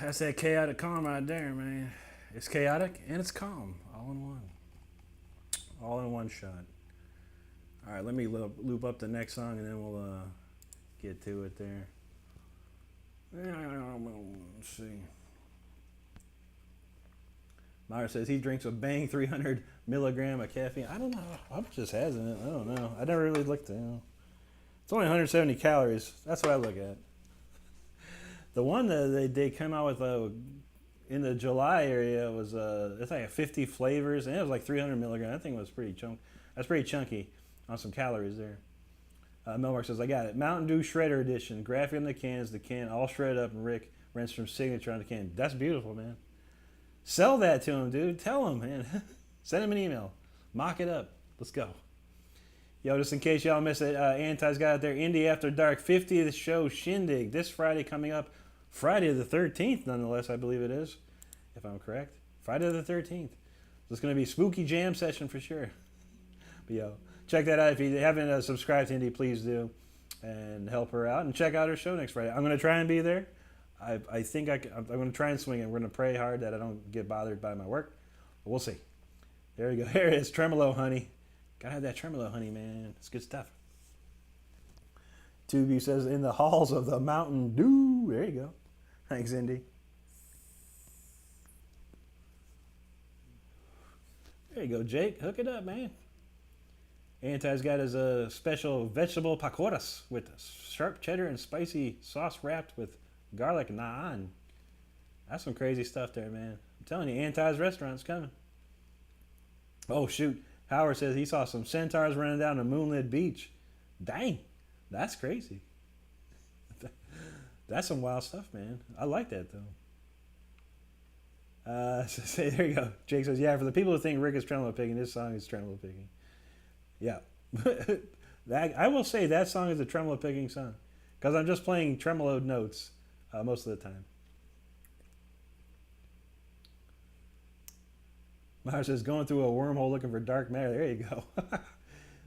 That's that chaotic calm right there, man. It's chaotic and it's calm, all in one. All in one shot. All right, let me loop up the next song and then we'll get to it there. Let's see. Myra says he drinks a bang 300 milligram of caffeine. I don't know. How much this has in it? I don't know. I never really looked at it. It's only 170 calories. That's what I look at. The one that they came out with in the July area was it's like 50 flavors and it was like 300 milligrams. That thing was pretty chunky. That's pretty chunky on some calories there. Melmark says I got it. Mountain Dew Shredder Edition. Graphic on the can all shredded up, and Rick Renstrom's signature on the can. That's beautiful, man. Sell that to him, dude. Tell him, man. Send him an email. Mock it up. Let's go. Yo, just in case y'all missed it, Anti's got out there. Indie After Dark 50th show shindig this Friday coming up. Friday the 13th, nonetheless, I believe it is, if I'm correct. Friday the 13th. So it's going to be a spooky jam session for sure. But yo, check that out. If you haven't subscribed to Indie, please do. And help her out. And check out her show next Friday. I'm going to try and be there. I think I'm going to try and swing it. We're going to pray hard that I don't get bothered by my work. But we'll see. There we go. Here it is. Tremolo Honey. Gotta have that Tremolo Honey, man. It's good stuff. Tubu says, in the halls of the Mountain Dew. There you go. Thanks, Indy. There you go, Jake. Hook it up, man. Anti's got his special vegetable pakoras with sharp cheddar and spicy sauce wrapped with garlic naan. That's some crazy stuff there, man. I'm telling you, Anti's restaurant's coming. Oh, shoot. Howard says he saw some centaurs running down a moonlit beach. Dang. That's crazy. That's some wild stuff, man. I like that, though. So there you go. Jake says, yeah, for the people who think Rick is tremolo picking, this song is tremolo picking. Yeah. I will say that song is a tremolo picking song. Because I'm just playing tremolo notes most of the time. Myra says, going through a wormhole looking for dark matter. There you go.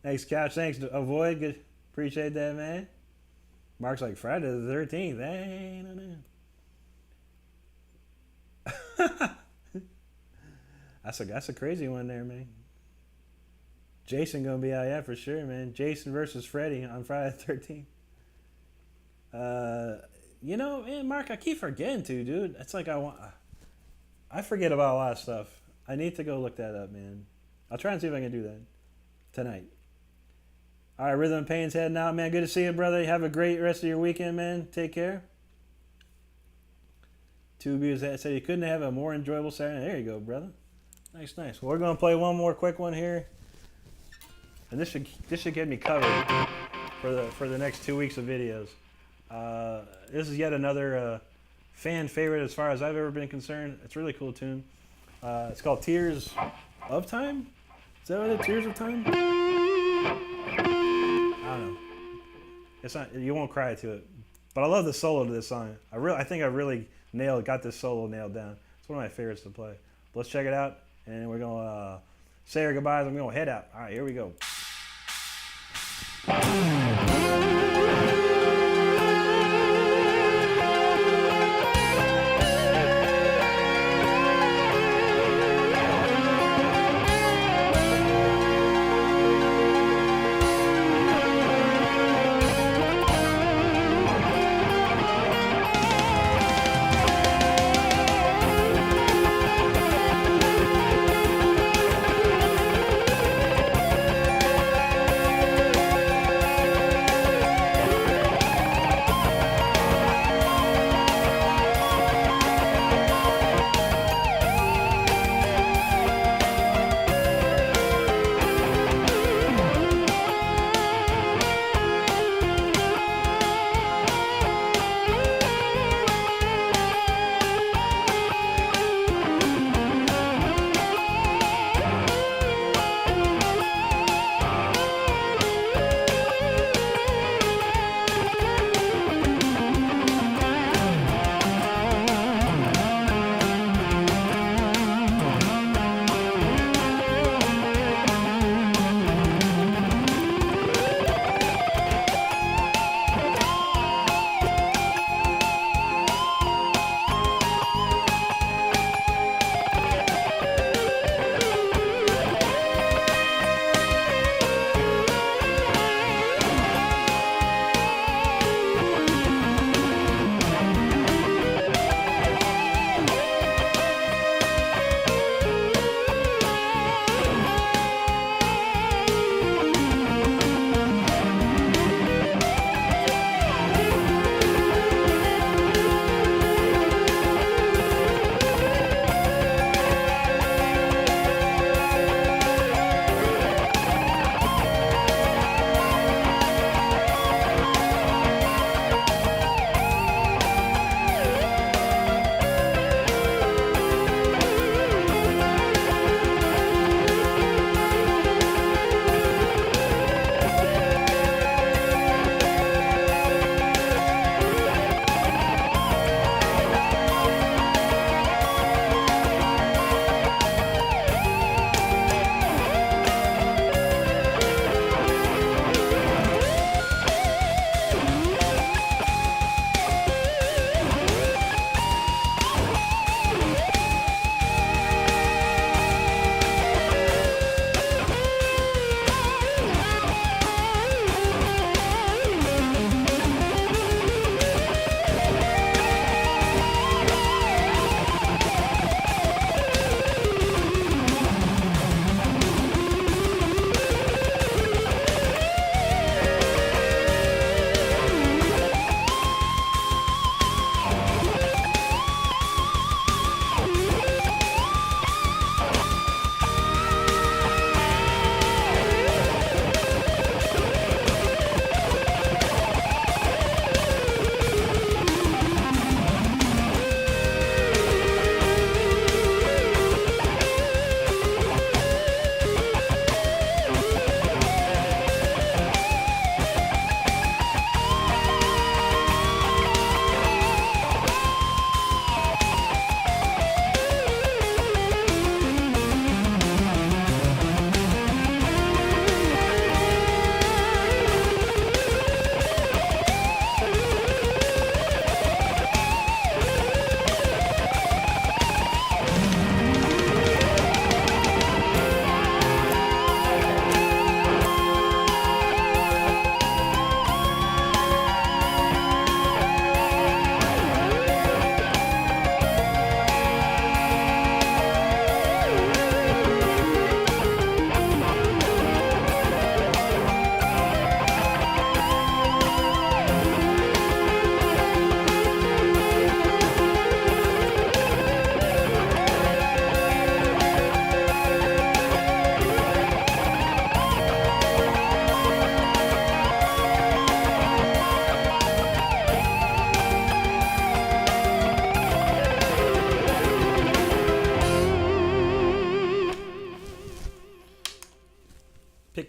Thanks, Couch. Thanks, Avoid. Good. Appreciate that, man. Mark's like, Friday the 13th. Hey, no. That's a crazy one there, man. Jason going to be out, yeah, for sure, man. Jason versus Freddy on Friday the 13th. You know, man, Mark, I keep forgetting to, dude. It's like I forget about a lot of stuff. I need to go look that up, man. I'll try and see if I can do that tonight. All right, Rhythm and Pain's heading out, man. Good to see you, brother. Have a great rest of your weekend, man. Take care. Two views that said you couldn't have a more enjoyable Saturday. There you go, brother. Nice. Well, we're going to play one more quick one here. And this should get me covered for the next 2 weeks of videos. This is yet another fan favorite as far as I've ever been concerned. It's a really cool tune. It's called Tears of Time. Is that what it is? Tears of Time? I don't know. It's not. You won't cry to it. But I love the solo to this song. I think I really got this solo nailed down. It's one of my favorites to play. But let's check it out, and we're gonna say our goodbyes. I'm gonna head out. All right, here we go.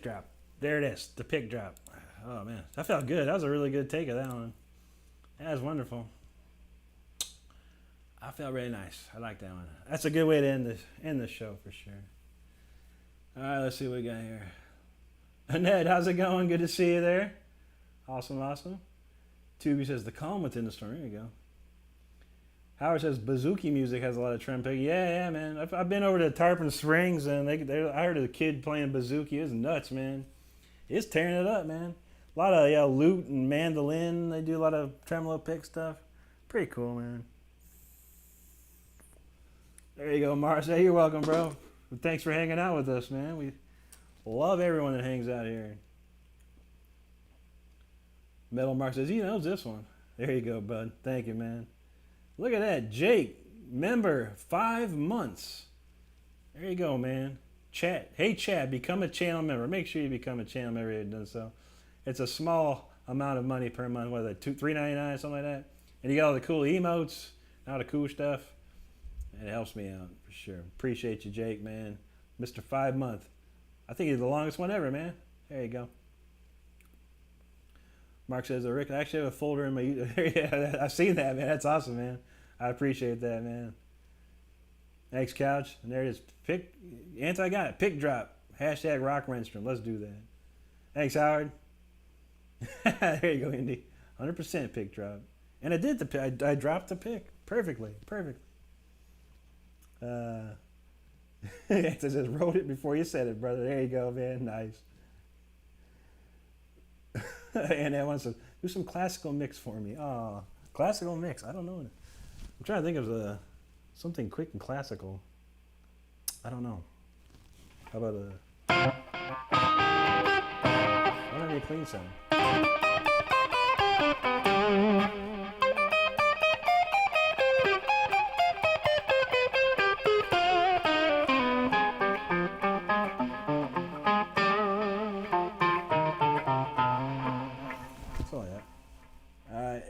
pick drop. There it is, the pick drop. Oh man, that felt good. That was a really good take of that one. That was wonderful. I felt really nice. I like that one. That's a good way to end the show for sure. All right, let's see what we got here. Annette, how's it going? Good to see you there. Awesome, awesome. Tubi says the calm within the storm. There you go. Howard says Bazooki music has a lot of trend pick. Yeah, man. I've been over to Tarpon Springs and I heard a kid playing Bazooki. It was nuts, man. It's tearing it up, man. A lot of lute and mandolin. They do a lot of tremolo pick stuff. Pretty cool, man. There you go, Mars. Hey, you're welcome, bro. Thanks for hanging out with us, man. We love everyone that hangs out here. Metal Mark says he knows this one. There you go, bud. Thank you, man. Look at that. Jake, member, 5 months. There you go, man. Chat. Hey, Chad, become a channel member. Make sure you become a channel member if you've done so. It's a small amount of money per month, whether it's $3.99, something like that. And you got all the cool emotes, all the cool stuff. And it helps me out, for sure. Appreciate you, Jake, man. Mr. 5 month. I think he's the longest one ever, man. There you go. Mark says, Rick, I actually have a folder in my... Yeah, I've seen that, man. That's awesome, man. I appreciate that, man. Thanks, Couch. And there it is. Got it. Pick drop. Hashtag RickRenstrom. Let's do that. Thanks, Howard. There you go, Indy. 100% pick drop. And I did the pick. I dropped the pick. Perfectly. It says, wrote it before you said it, brother. There you go, man. Nice. And that one says, do some classical mix for me. Oh, classical mix. I don't know. I'm trying to think of something quick and classical. I don't know. How about I don't need a clean sound.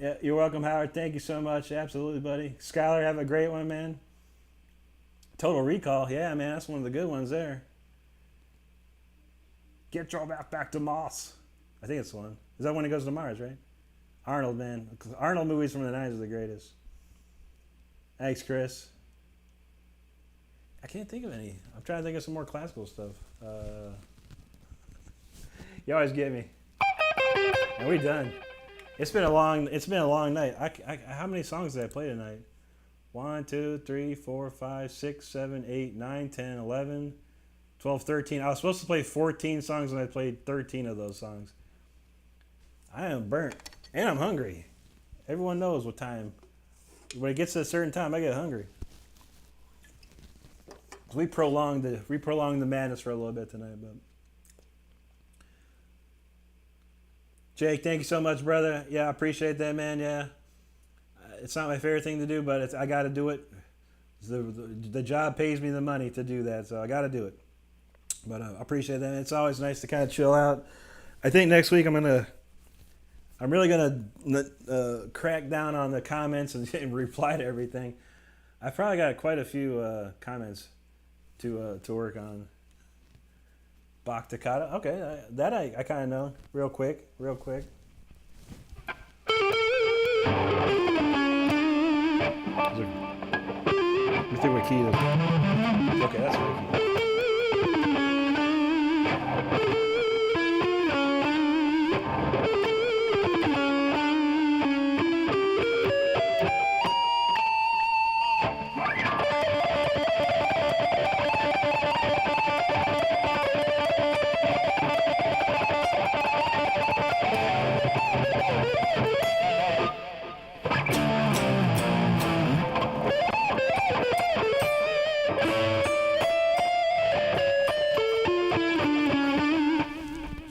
Yeah, you're welcome, Howard. Thank you so much. Absolutely, buddy. Skylar, have a great one, man. Total Recall. Yeah, man, that's one of the good ones there. Get your back to Mars. I think it's the one. Is that when he goes to Mars, right? Arnold, man. Arnold movies from the 90s are the greatest. Thanks, Chris. I can't think of any. I'm trying to think of some more classical stuff. You always get me. And we're done. It's been a long night. How many songs did I play tonight? 1, 2, 3, 4, 5, 6, 7, 8, 9, 10, 11, 12, 13. I was supposed to play 14 songs and I played 13 of those songs. I am burnt. And I'm hungry. Everyone knows what time. When it gets to a certain time, I get hungry. We prolonged the madness for a little bit tonight, but Jake, thank you so much, brother. Yeah, I appreciate that, man. Yeah, it's not my favorite thing to do, but I got to do it. The job pays me the money to do that, so I got to do it. But I appreciate that. It's always nice to kind of chill out. I think next week I'm really gonna crack down on the comments and reply to everything. I've probably got quite a few comments to work on. Bach Takata. Okay, that I kind of know. Real quick. Let me think what key it is. Okay, that's what key.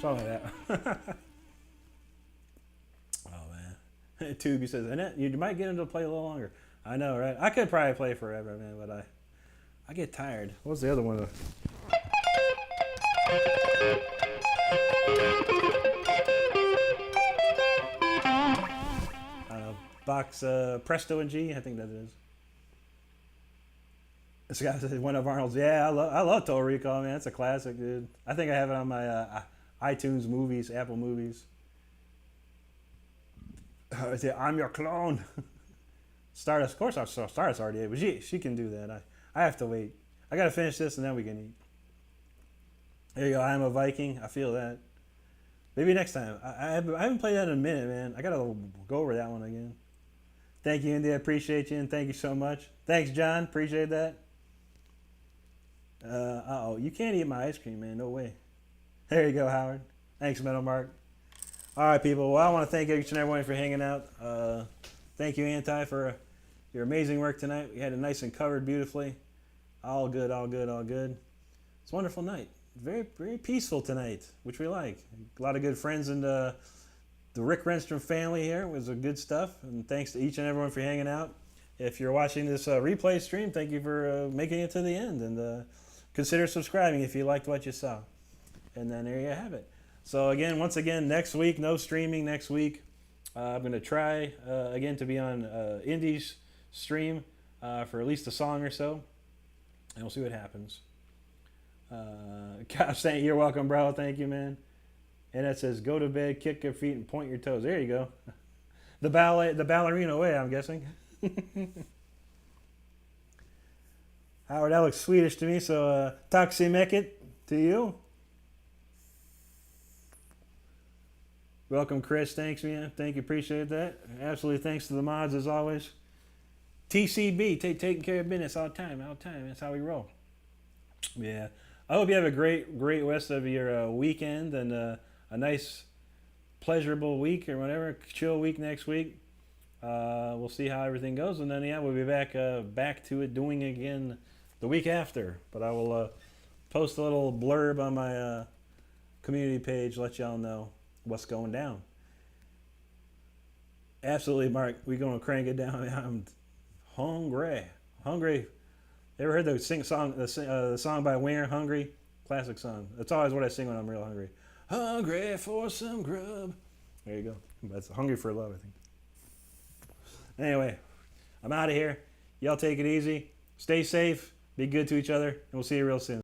Something like that. Oh man. Tubi says, Annette, you might get him to play a little longer. I know, right? I could probably play forever, man, but I get tired. What was the other one? I don't know. Box Presto and G, I think that is. This guy said one of Arnold's. Yeah, I love Total Recall, man. It's a classic, dude. I think I have it on my iTunes movies, Apple movies. I'm your clone. Stardust, of course I saw Stardust already ate, but she can do that. I have to wait. I gotta finish this and then we can eat. There you go. I am a Viking. I feel that. Maybe next time. I haven't played that in a minute, man. I gotta go over that one again. Thank you, Indy. I appreciate you, and thank you so much. Thanks, John. Appreciate that. Uh-oh. You can't eat my ice cream, man. No way. There you go, Howard. Thanks, Metal Mark. All right, people. Well, I want to thank each and everyone for hanging out. Thank you, Anti, for your amazing work tonight. We had it nice and covered beautifully. All good, all good, all good. It's a wonderful night. Very, very peaceful tonight, which we like. A lot of good friends and the Rick Renstrom family here was good stuff. And thanks to each and everyone for hanging out. If you're watching this replay stream, thank you for making it to the end. And consider subscribing if you liked what you saw. And then there you have it. So again, once again, next week, no streaming next week. I'm going to try again to be on Indy's stream for at least a song or so. And we'll see what happens. Gosh, you're welcome, bro. Thank you, man. And it says, go to bed, kick your feet, and point your toes. There you go. The ballerina way, I'm guessing. Howard, that looks Swedish to me, so taximeket to you. Welcome, Chris. Thanks, man. Thank you. Appreciate that. Absolutely. Thanks to the mods, as always. TCB, taking care of business all the time. All the time. That's how we roll. Yeah. I hope you have a great rest of your weekend and a nice, pleasurable week or whatever. Chill week next week. We'll see how everything goes. And then, yeah, we'll be back to it, doing it again the week after. But I will post a little blurb on my community page, let y'all know what's going down. Absolutely, Mark. We're going to crank it down. I'm hungry. Hungry. Ever heard the song by Winger, Hungry? Classic song. That's always what I sing when I'm real hungry. Hungry for some grub. There you go. That's Hungry for Love, I think. Anyway, I'm out of here. Y'all take it easy. Stay safe. Be good to each other. And we'll see you real soon.